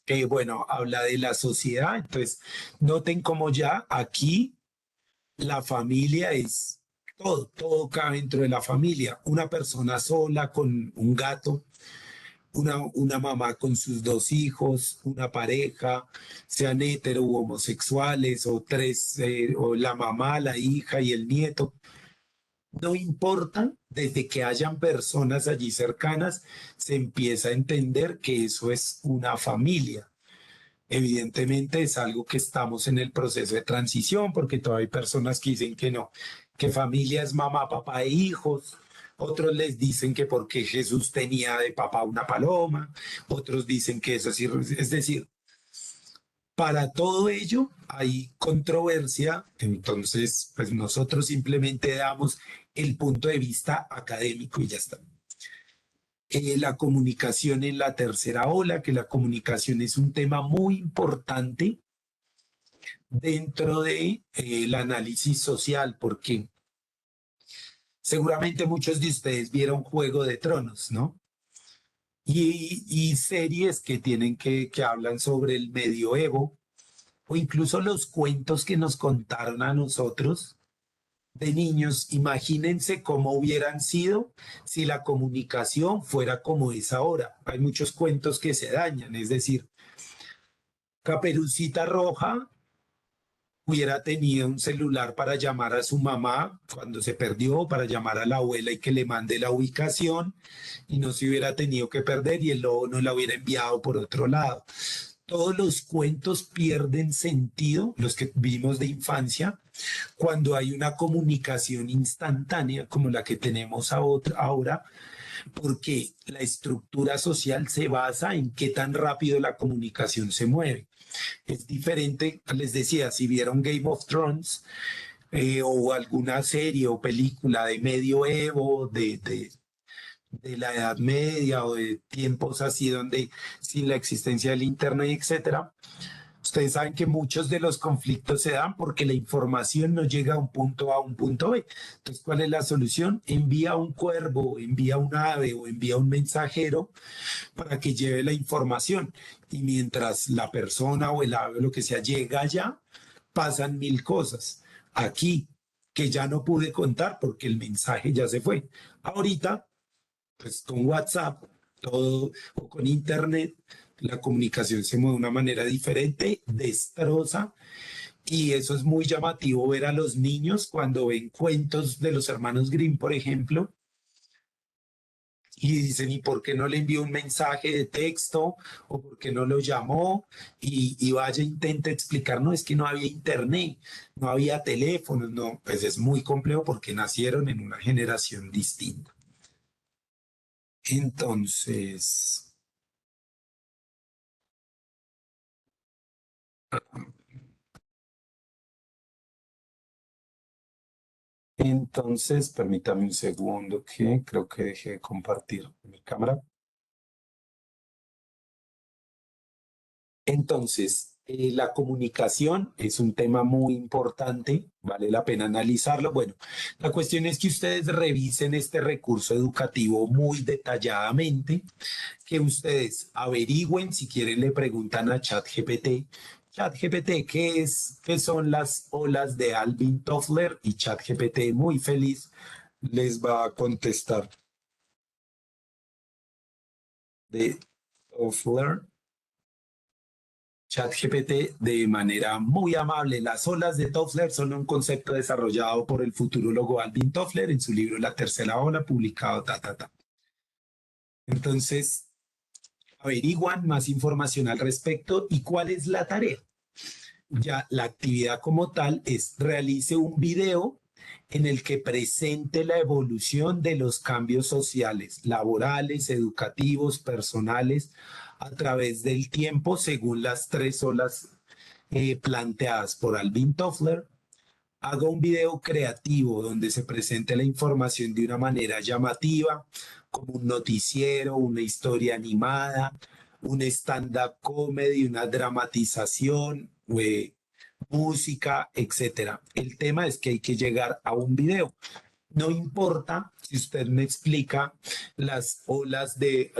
que, bueno, habla de la sociedad, entonces noten cómo ya aquí la familia es todo cabe dentro de la familia. Una persona sola con un gato, una mamá con sus dos hijos, una pareja, sean hetero u homosexuales, o tres, o la mamá, la hija y el nieto. No importa, desde que hayan personas allí cercanas, se empieza a entender que eso es una familia. Evidentemente es algo que estamos en el proceso de transición, porque todavía hay personas que dicen que no, que familia es mamá, papá e hijos. Otros les dicen que porque Jesús tenía de papá una paloma, otros dicen que eso así, es decir, para todo ello hay controversia, entonces pues nosotros simplemente damos el punto de vista académico y ya está. La comunicación en la tercera ola, que la comunicación es un tema muy importante dentro de el análisis social, porque Seguramente muchos de ustedes vieron Juego de Tronos, ¿no? Y series que que hablan sobre el medioevo, o incluso los cuentos que nos contaron a nosotros de niños. Imagínense cómo hubieran sido si la comunicación fuera como es ahora. Hay muchos cuentos que se dañan, es decir, Caperucita Roja hubiera tenido un celular para llamar a su mamá cuando se perdió, para llamar a la abuela y que le mande la ubicación, y no se hubiera tenido que perder y el lobo no la hubiera enviado por otro lado. Todos los cuentos pierden sentido, los que vimos de infancia, cuando hay una comunicación instantánea como la que tenemos ahora, porque la estructura social se basa en qué tan rápido la comunicación se mueve. Es diferente, les decía, si vieron Game of Thrones o alguna serie o película de medioevo, de la Edad Media o de tiempos así donde sin la existencia del Internet, etcétera, ustedes saben que muchos de los conflictos se dan porque la información no llega a un punto A a un punto B. Entonces, ¿cuál es la solución? Envía un cuervo, envía un ave o envía un mensajero para que lleve la información. Y mientras la persona o el ave o lo que sea llega allá, pasan mil cosas. Aquí, que ya no pude contar porque el mensaje ya se fue. Ahorita, pues con WhatsApp, todo, o con Internet, la comunicación se mueve de una manera diferente, destroza, y eso es muy llamativo ver a los niños cuando ven cuentos de los hermanos Grimm, por ejemplo, y dicen, ¿y por qué no le envió un mensaje de texto? ¿O por qué no lo llamó? Y vaya, intenta explicar, no, es que no había internet, no había teléfonos, no, pues es muy complejo porque nacieron en una generación distinta. Entonces, permítame un segundo que creo que dejé de compartir mi cámara. Entonces, la comunicación es un tema muy importante, vale la pena analizarlo. Bueno, la cuestión es que ustedes revisen este recurso educativo muy detalladamente, que ustedes averigüen, si quieren le preguntan a ChatGPT. ChatGPT, ¿qué son las olas de Alvin Toffler? Y ChatGPT, muy feliz, les va a contestar. De Toffler. ChatGPT de manera muy amable. Las olas de Toffler son un concepto desarrollado por el futurólogo Alvin Toffler en su libro La tercera ola, publicado Entonces, averiguan más información al respecto y cuál es la tarea. Ya la actividad como tal es realice un video en el que presente la evolución de los cambios sociales, laborales, educativos, personales, a través del tiempo según las 3 olas planteadas por Alvin Toffler. Haga un video creativo donde se presente la información de una manera llamativa, como un noticiero, una historia animada, un stand-up comedy, una dramatización, música, etcétera. El tema es que hay que llegar a un video. No importa si usted me explica las olas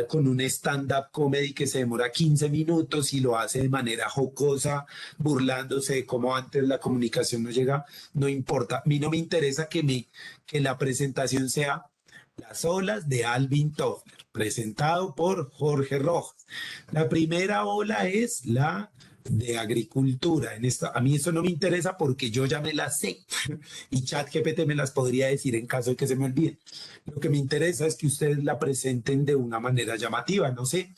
con un stand-up comedy que se demora 15 minutos y lo hace de manera jocosa, burlándose de cómo antes la comunicación no llega, no importa. A mí no me interesa que la presentación sea las olas de Alvin Toffler, presentado por Jorge Rojas. La primera ola es la de agricultura. A mí eso no me interesa porque yo ya me las sé y ChatGPT me las podría decir en caso de que se me olvide. Lo que me interesa es que ustedes la presenten de una manera llamativa. No sé,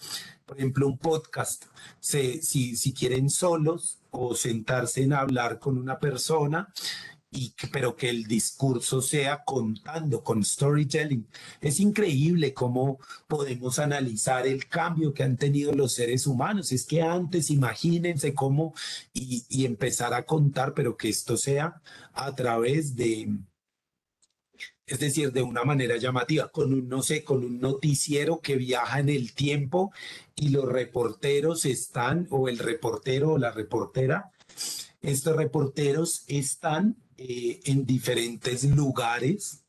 por ejemplo, un podcast. Si quieren solos o sentarse en hablar con una persona, pero que el discurso sea contando, con storytelling. Es increíble cómo podemos analizar el cambio que han tenido los seres humanos. Es que antes, imagínense cómo, y empezar a contar, pero que esto sea a través es decir, de una manera llamativa, no sé, con un noticiero que viaja en el tiempo y los reporteros o el reportero o la reportera, estos reporteros están en diferentes lugares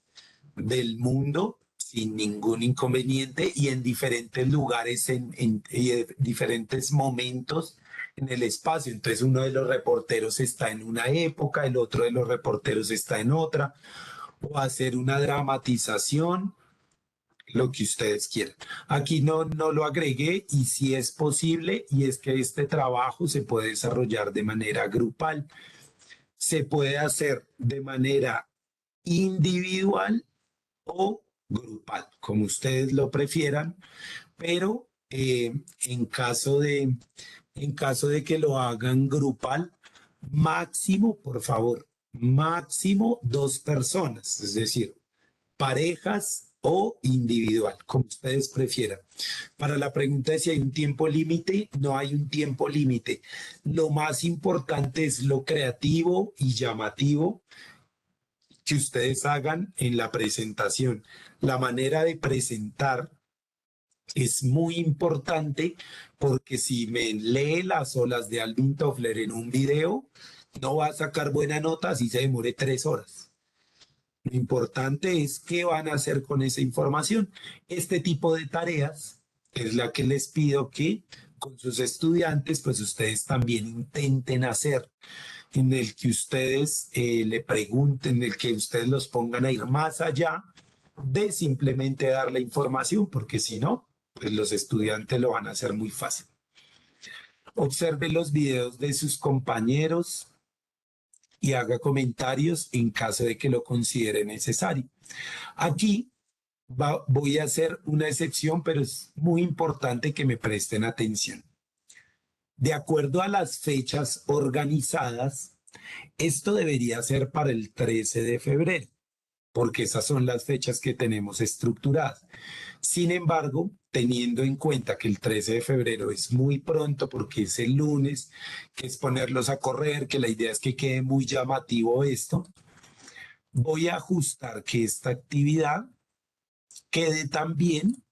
del mundo sin ningún inconveniente y en diferentes lugares, en diferentes momentos en el espacio. Entonces uno de los reporteros está en una época, el otro de los reporteros está en otra, o hacer una dramatización, lo que ustedes quieran. Aquí no lo agregué y si es posible, y es que este trabajo se puede desarrollar de manera grupal, se puede hacer de manera individual o grupal, como ustedes lo prefieran, pero en caso de que lo hagan grupal, máximo, por favor, máximo 2 personas, es decir, parejas o individual, como ustedes prefieran. Para la pregunta de si hay un tiempo límite, no hay un tiempo límite. Lo más importante es lo creativo y llamativo que ustedes hagan en la presentación. La manera de presentar es muy importante porque si me lee las olas de Alvin Toffler en un video, no va a sacar buena nota si se demore 3 horas. Lo importante es qué van a hacer con esa información. Este tipo de tareas es la que les pido que con sus estudiantes, pues ustedes también intenten hacer, en el que ustedes le pregunten, en el que ustedes los pongan a ir más allá de simplemente dar la información, porque si no, pues los estudiantes lo van a hacer muy fácil. Observe los videos de sus compañeros y haga comentarios en caso de que lo considere necesario. Aquí voy a hacer una excepción, pero es muy importante que me presten atención. De acuerdo a las fechas organizadas, esto debería ser para el 13 de febrero, porque esas son las fechas que tenemos estructuradas. Sin embargo, teniendo en cuenta que el 13 de febrero es muy pronto porque es el lunes, que es ponerlos a correr, que la idea es que quede muy llamativo esto, voy a ajustar que esta actividad quede también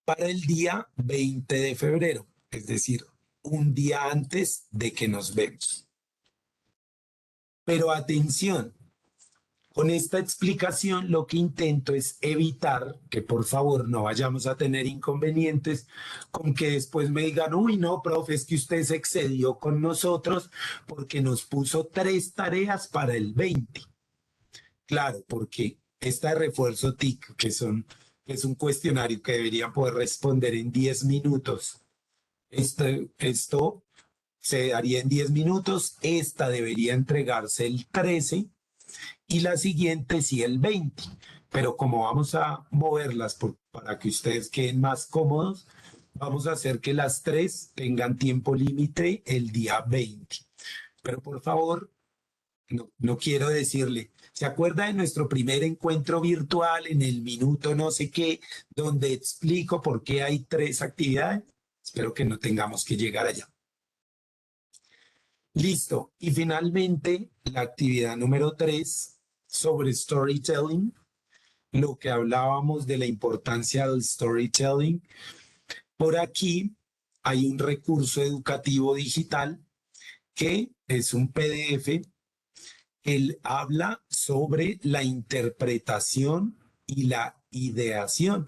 para el día 20 de febrero, es decir, un día antes de que nos vemos. Pero atención, con esta explicación lo que intento es evitar que por favor no vayamos a tener inconvenientes con que después me digan, uy no, profe, es que usted se excedió con nosotros porque nos puso 3 tareas para el 20. Claro, porque esta de refuerzo TIC, es un cuestionario que deberían poder responder en 10 minutos. Esto se daría en 10 minutos, esta debería entregarse el 13 y la siguiente sí el 20. Pero como vamos a moverlas para que ustedes queden más cómodos, vamos a hacer que las 3 tengan tiempo límite el día 20. Pero por favor, no quiero decirle, ¿se acuerda de nuestro primer encuentro virtual en el minuto no sé qué, donde explico por qué hay 3 actividades? Espero que no tengamos que llegar allá. Listo. Y finalmente, la actividad número 3 sobre storytelling, lo que hablábamos de la importancia del storytelling. Por aquí hay un recurso educativo digital que es un PDF. Él habla sobre la interpretación y la ideación.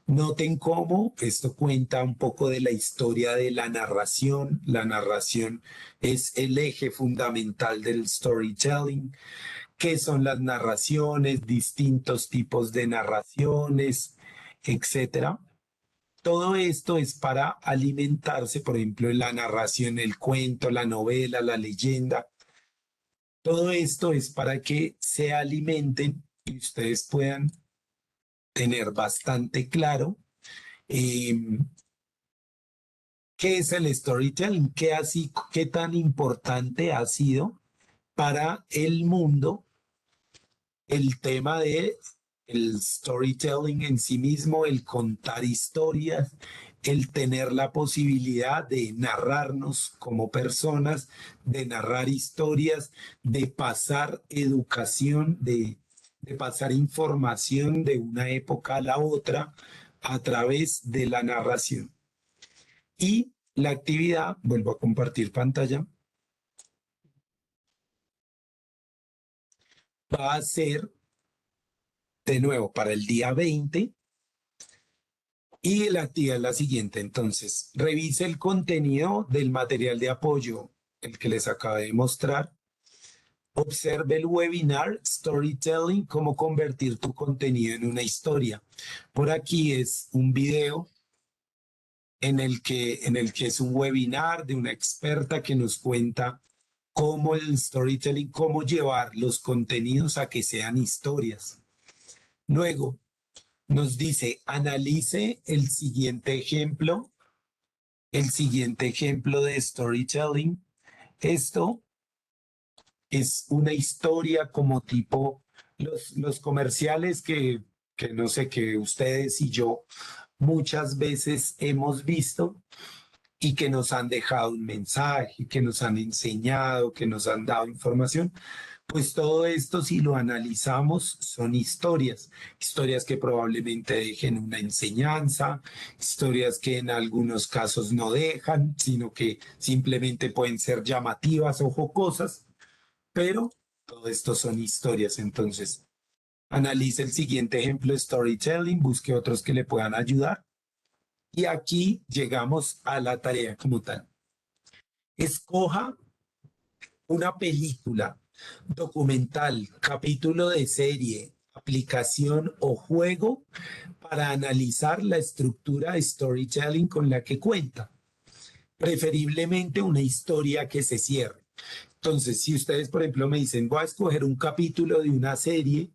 Noten cómo esto cuenta un poco de la historia de la narración. La narración es el eje fundamental del storytelling. ¿Qué son las narraciones? Distintos tipos de narraciones, etcétera. Todo esto es para alimentarse, por ejemplo, en la narración, el cuento, la novela, la leyenda. Todo esto es para que se alimenten y ustedes puedan tener bastante claro qué es el storytelling, qué tan importante ha sido para el mundo el tema de el storytelling en sí mismo, el contar historias, el tener la posibilidad de narrarnos como personas, de narrar historias, de pasar educación, de pasar información de una época a la otra a través de la narración. Y la actividad, vuelvo a compartir pantalla, va a ser de nuevo para el día 20. Y la actividad es la siguiente. Entonces, revise el contenido del material de apoyo, el que les acabé de mostrar. Observe el webinar Storytelling, cómo convertir tu contenido en una historia. Por aquí es un video en el que es un webinar de una experta que nos cuenta cómo el storytelling, cómo llevar los contenidos a que sean historias. Luego nos dice, analice el siguiente ejemplo de storytelling. Esto es una historia como tipo los comerciales que no sé, que ustedes y yo muchas veces hemos visto y que nos han dejado un mensaje, que nos han enseñado, que nos han dado información. Pues todo esto, si lo analizamos, son historias que probablemente dejen una enseñanza, historias que en algunos casos no dejan, sino que simplemente pueden ser llamativas o jocosas, pero todo esto son historias. Entonces, analice el siguiente ejemplo de storytelling, busque otros que le puedan ayudar. Y aquí llegamos a la tarea como tal. Escoja una película, documental, capítulo de serie, aplicación o juego para analizar la estructura de storytelling con la que cuenta. Preferiblemente una historia que se cierre. Entonces, si ustedes, por ejemplo, me dicen, voy a escoger un capítulo de una serie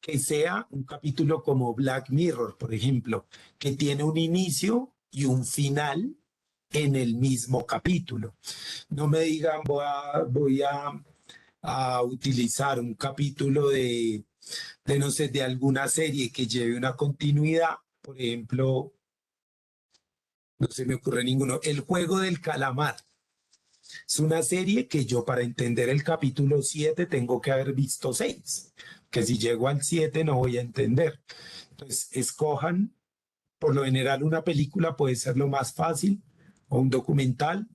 que sea un capítulo como Black Mirror, por ejemplo, que tiene un inicio y un final en el mismo capítulo. No me digan, voy a utilizar un capítulo no sé, de alguna serie que lleve una continuidad, por ejemplo, no se me ocurre ninguno, El Juego del Calamar. Es una serie que yo para entender el capítulo 7 tengo que haber visto 6, que si llego al 7 no voy a entender. Entonces, escojan, por lo general una película puede ser lo más fácil, o un documental,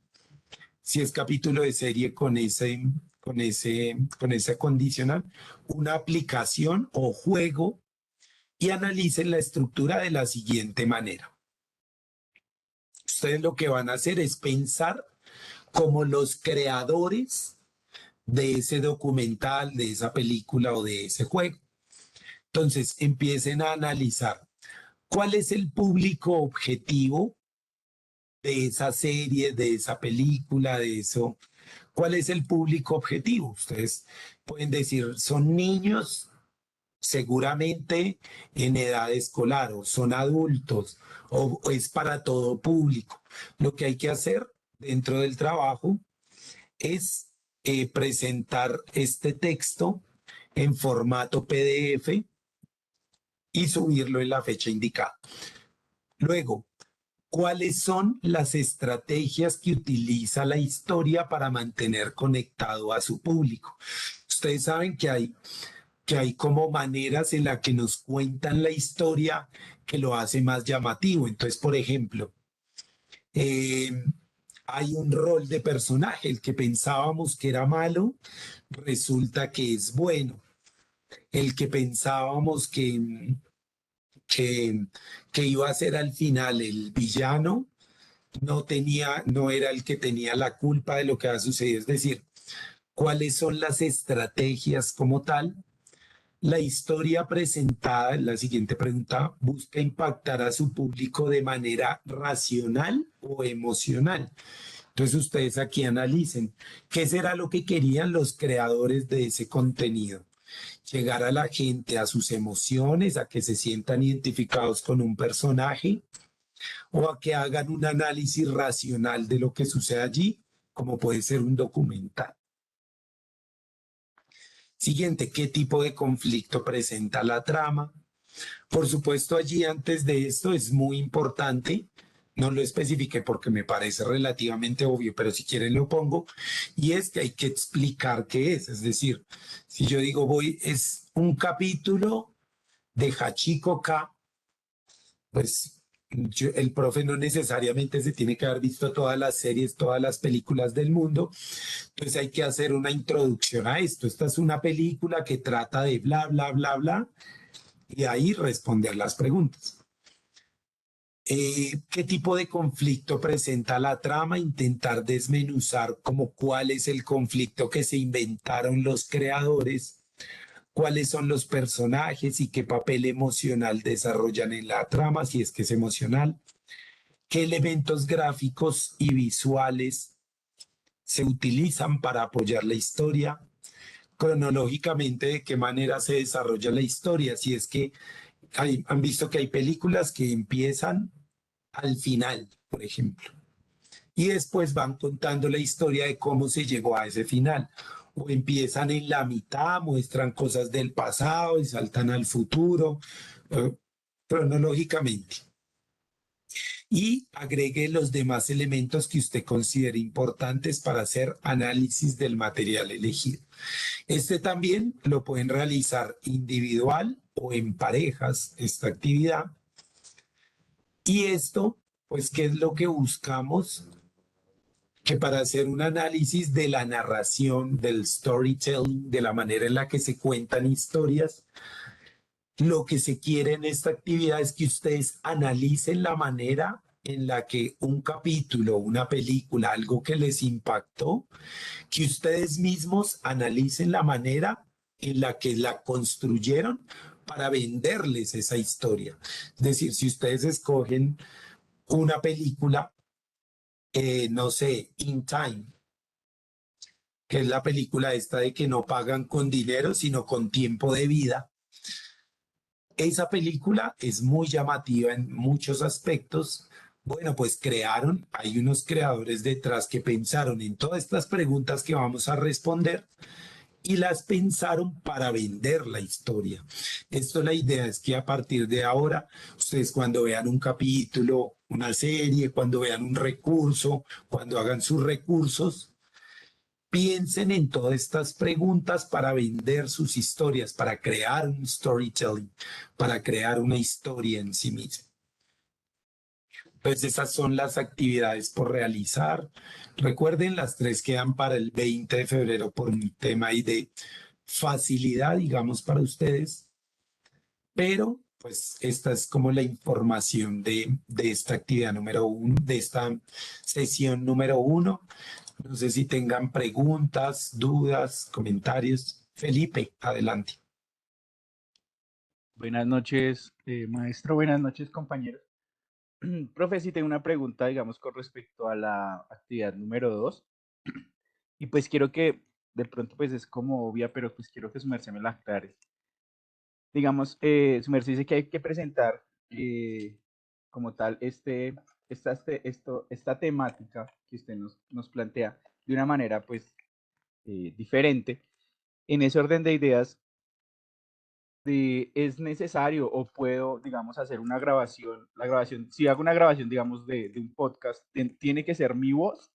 si es capítulo de serie con ese condicional, una aplicación o juego, y analicen la estructura de la siguiente manera. Ustedes lo que van a hacer es pensar como los creadores de ese documental, de esa película o de ese juego. Entonces, empiecen a analizar cuál es el público objetivo de esa serie, de esa película, de eso. ¿Cuál es el público objetivo? Ustedes pueden decir, son niños seguramente en edad escolar, o son adultos, o es para todo público. Lo que hay que hacer dentro del trabajo es presentar este texto en formato PDF y subirlo en la fecha indicada. Luego, ¿cuáles son las estrategias que utiliza la historia para mantener conectado a su público? Ustedes saben que hay como maneras en las que nos cuentan la historia que lo hace más llamativo. Entonces, por ejemplo, hay un rol de personaje, el que pensábamos que era malo, resulta que es bueno. El que pensábamos que iba a ser al final el villano, no era el que tenía la culpa de lo que ha sucedido. Es decir, ¿cuáles son las estrategias como tal? La historia presentada, la siguiente pregunta, busca impactar a su público de manera racional o emocional. Entonces ustedes aquí analicen qué será lo que querían los creadores de ese contenido. Llegar a la gente, a sus emociones, a que se sientan identificados con un personaje, o a que hagan un análisis racional de lo que sucede allí, como puede ser un documental. Siguiente, ¿qué tipo de conflicto presenta la trama? Por supuesto, allí antes de esto es muy importante, no lo especifiqué porque me parece relativamente obvio, pero si quieren lo pongo, y es que hay que explicar qué es decir, si yo digo es un capítulo de Hachiko K, pues el profe no necesariamente se tiene que haber visto todas las series, todas las películas del mundo, entonces hay que hacer una introducción a esto. Esta es una película que trata de bla, bla, bla, bla, y ahí responder las preguntas. ¿Qué tipo de conflicto presenta la trama? Intentar desmenuzar como cuál es el conflicto que se inventaron los creadores, cuáles son los personajes y qué papel emocional desarrollan en la trama, si es que es emocional, qué elementos gráficos y visuales se utilizan para apoyar la historia, cronológicamente de qué manera se desarrolla la historia, si es que han visto que hay películas que empiezan al final, por ejemplo, y después van contando la historia de cómo se llegó a ese final. O empiezan en la mitad, muestran cosas del pasado y saltan al futuro, cronológicamente. Y agregue los demás elementos que usted considere importantes para hacer análisis del material elegido. Este también lo pueden realizar individual o en parejas, esta actividad. Y esto, pues, ¿qué es lo que buscamos? Que para hacer un análisis de la narración, del storytelling, de la manera en la que se cuentan historias, lo que se quiere en esta actividad es que ustedes analicen la manera en la que un capítulo, una película, algo que les impactó, que ustedes mismos analicen la manera en la que la construyeron para venderles esa historia. Es decir, si ustedes escogen una película, no sé, In Time, que es la película esta de que no pagan con dinero, sino con tiempo de vida. Esa película es muy llamativa en muchos aspectos. Bueno, pues hay unos creadores detrás que pensaron en todas estas preguntas que vamos a responder y las pensaron para vender la historia. Esto, la idea es que a partir de ahora, ustedes cuando vean un capítulo, una serie, cuando vean un recurso, cuando hagan sus recursos, piensen en todas estas preguntas para vender sus historias, para crear un storytelling, para crear una historia en sí misma. Pues esas son las actividades por realizar. Recuerden, las 3 quedan para el 20 de febrero por un tema ahí de facilidad, digamos, para ustedes. Pero, pues, esta es como la información de esta actividad número 1, de esta sesión número 1. No sé si tengan preguntas, dudas, comentarios. Felipe, adelante. Buenas noches, maestro. Buenas noches, compañeros. Profe, sí tengo una pregunta, digamos, con respecto a la actividad número 2. Y pues quiero que, de pronto, pues es como obvia, pero pues quiero que su merced me la aclare. Digamos, su merced dice que hay que presentar como tal esta temática que usted nos plantea de una manera, pues, diferente. En ese orden de ideas, es necesario o puedo, digamos, hacer una grabación, la grabación, si hago una grabación, digamos, de un podcast, ¿tiene que ser mi voz?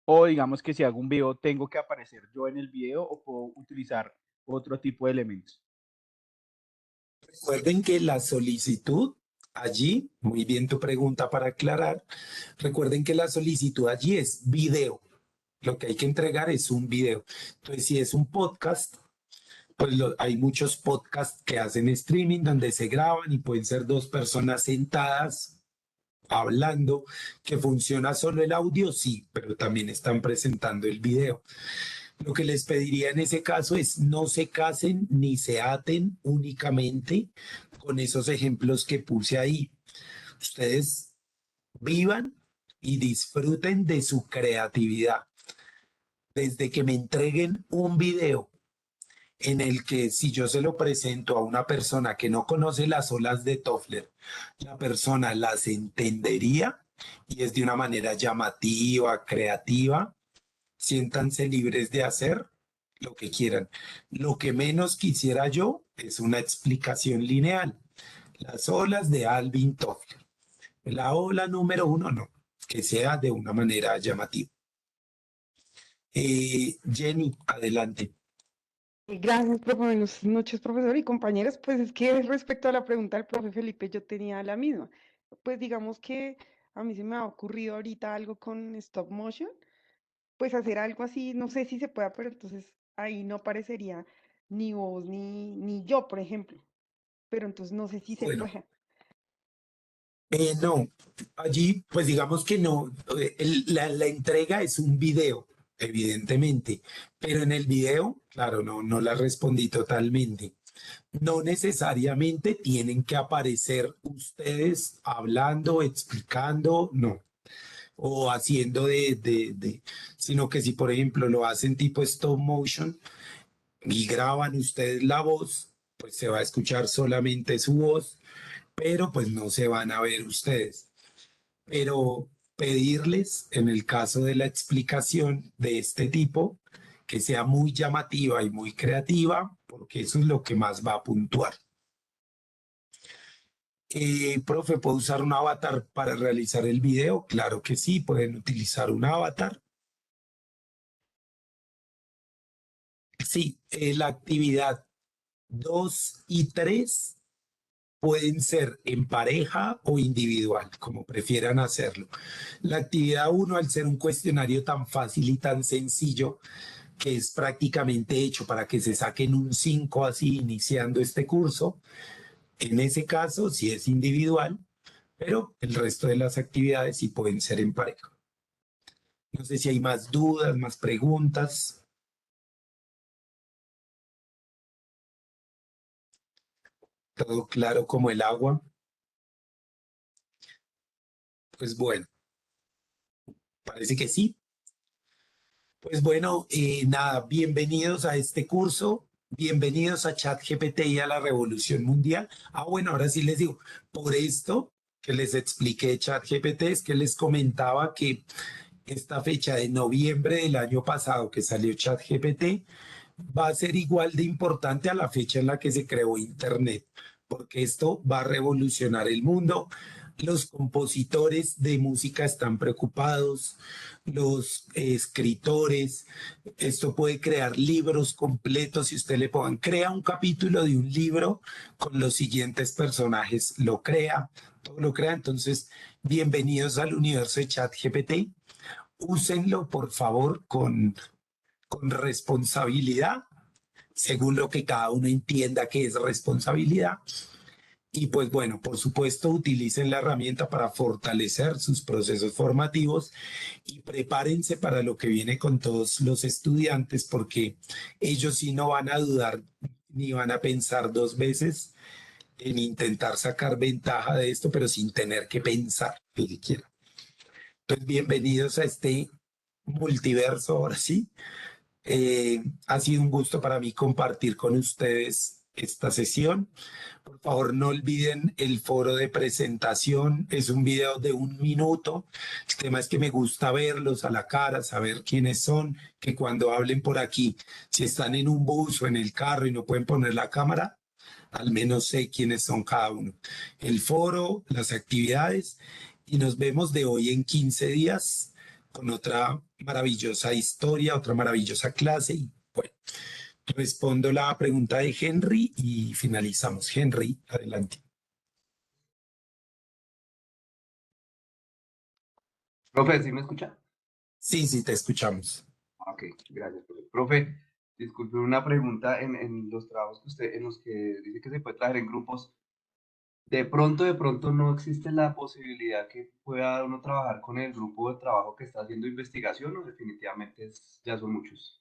O digamos que si hago un video, ¿tengo que aparecer yo en el video o puedo utilizar otro tipo de elementos? Recuerden que la solicitud allí, muy bien tu pregunta para aclarar, recuerden que la solicitud allí es video. Lo que hay que entregar es un video. Entonces, si es un podcast, pues hay muchos podcasts que hacen streaming donde se graban y pueden ser 2 personas sentadas hablando, que funciona solo el audio, sí, pero también están presentando el video. Lo que les pediría en ese caso es no se casen ni se aten únicamente con esos ejemplos que puse ahí. Ustedes vivan y disfruten de su creatividad. Desde que me entreguen un video en el que si yo se lo presento a una persona que no conoce las olas de Toffler, la persona las entendería y es de una manera llamativa, creativa. Siéntanse libres de hacer lo que quieran. Lo que menos quisiera yo es una explicación lineal. Las olas de Alvin Toffler. La ola número 1 no, que sea de una manera llamativa. Jenny, adelante. Gracias, profe. Buenas noches, profesor y compañeros. Pues es que respecto a la pregunta del profe Felipe, yo tenía la misma. Pues digamos que a mí se me ha ocurrido ahorita algo con stop motion, pues hacer algo así, no sé si se pueda, pero entonces ahí no parecería ni vos ni yo, por ejemplo. Pero entonces no sé si se Bueno, puede. no, allí pues digamos que no, la entrega es un video, evidentemente, pero en el video, claro, no la respondí totalmente. No necesariamente tienen que aparecer ustedes hablando, explicando, no, o haciendo sino que si por ejemplo lo hacen tipo stop motion y graban ustedes la voz, pues se va a escuchar solamente su voz, pero pues no se van a ver ustedes. Pero pedirles, en el caso de la explicación de este tipo, que sea muy llamativa y muy creativa, porque eso es lo que más va a puntuar. Profe, ¿puedo usar un avatar para realizar el video? Claro que sí, pueden utilizar un avatar. Sí, la actividad 2 y 3 pueden ser en pareja o individual, como prefieran hacerlo. La actividad 1, al ser un cuestionario tan fácil y tan sencillo, que es prácticamente hecho para que se saquen un 5 así iniciando este curso, en ese caso sí es individual, pero el resto de las actividades sí pueden ser en pareja. No sé si hay más dudas, más preguntas. Todo claro como el agua. Pues bueno, parece que sí. Pues bueno, nada, bienvenidos a este curso, bienvenidos a ChatGPT y a la revolución mundial. Bueno, ahora sí les digo, por esto que les expliqué ChatGPT es que les comentaba que esta fecha de noviembre del año pasado que salió ChatGPT va a ser igual de importante a la fecha en la que se creó Internet, porque esto va a revolucionar el mundo. Los compositores de música están preocupados, los escritores, esto puede crear libros completos. Si usted le pongan, crea un capítulo de un libro con los siguientes personajes, lo crea, todo lo crea. Entonces, bienvenidos al universo de ChatGPT. Úsenlo, por favor, con responsabilidad, según lo que cada uno entienda que es responsabilidad. Y pues bueno, por supuesto, utilicen la herramienta para fortalecer sus procesos formativos y prepárense para lo que viene con todos los estudiantes, porque ellos sí no van a dudar ni van a pensar dos veces en intentar sacar ventaja de esto, pero sin tener que pensar lo que quieran. Entonces, bienvenidos a este multiverso, ahora sí. Ha sido un gusto para mí compartir con ustedes esta sesión. Por favor, no olviden el foro de presentación. Es un video de 1 minuto. El tema es que me gusta verlos a la cara, saber quiénes son, que cuando hablen por aquí, si están en un bus o en el carro y no pueden poner la cámara, al menos sé quiénes son cada uno. El foro, las actividades, y nos vemos de hoy en 15 días con otra maravillosa historia, otra maravillosa clase. Y bueno, respondo la pregunta de Henry y finalizamos. Henry, adelante. Profe, ¿sí me escucha? Sí, sí, te escuchamos. Ok, gracias, profe. Profe, disculpe una pregunta en los trabajos que usted, en los que dice que se puede trabajar en grupos. De pronto no existe la posibilidad que pueda uno trabajar con el grupo de trabajo que está haciendo investigación o definitivamente ya son muchos.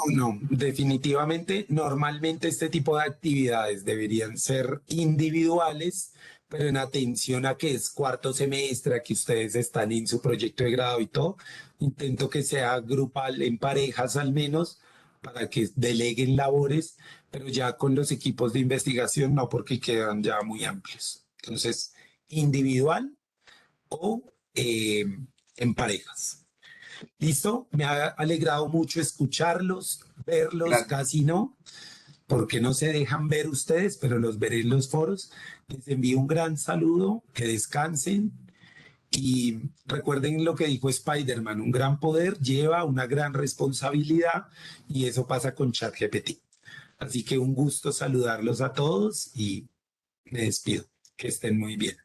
No, definitivamente, normalmente este tipo de actividades deberían ser individuales, pero en atención a que es cuarto semestre, a que ustedes están en su proyecto de grado y todo, intento que sea grupal, en parejas al menos, para que deleguen labores, pero ya con los equipos de investigación no, porque quedan ya muy amplios. Entonces, individual o en parejas. ¿Listo? Me ha alegrado mucho escucharlos, verlos, Gracias. casi no, porque no se dejan ver ustedes, pero los veré en los foros. Les envío un gran saludo, que descansen y recuerden lo que dijo Spider-Man, un gran poder lleva una gran responsabilidad y eso pasa con ChatGPT. Así que un gusto saludarlos a todos y me despido. Que estén muy bien.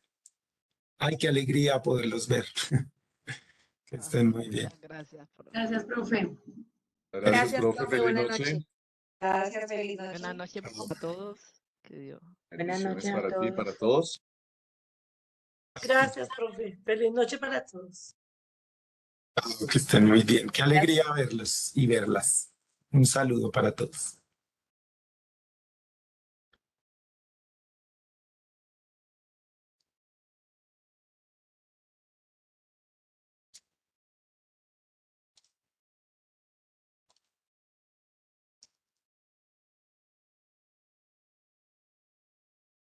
Ay, qué alegría poderlos ver. Que estén muy bien. Gracias, profe. Gracias, profe. Gracias, Gracias, profe. profe. Feliz Buenas noche. noches. Gracias, feliz noche. Buenas noches para todos. Que Dios. Buenas Bendiciones noches a para ti y para todos. todos. Gracias, profe. Feliz noche para todos. Que estén muy bien. Qué alegría verlos y verlas. Un saludo para todos.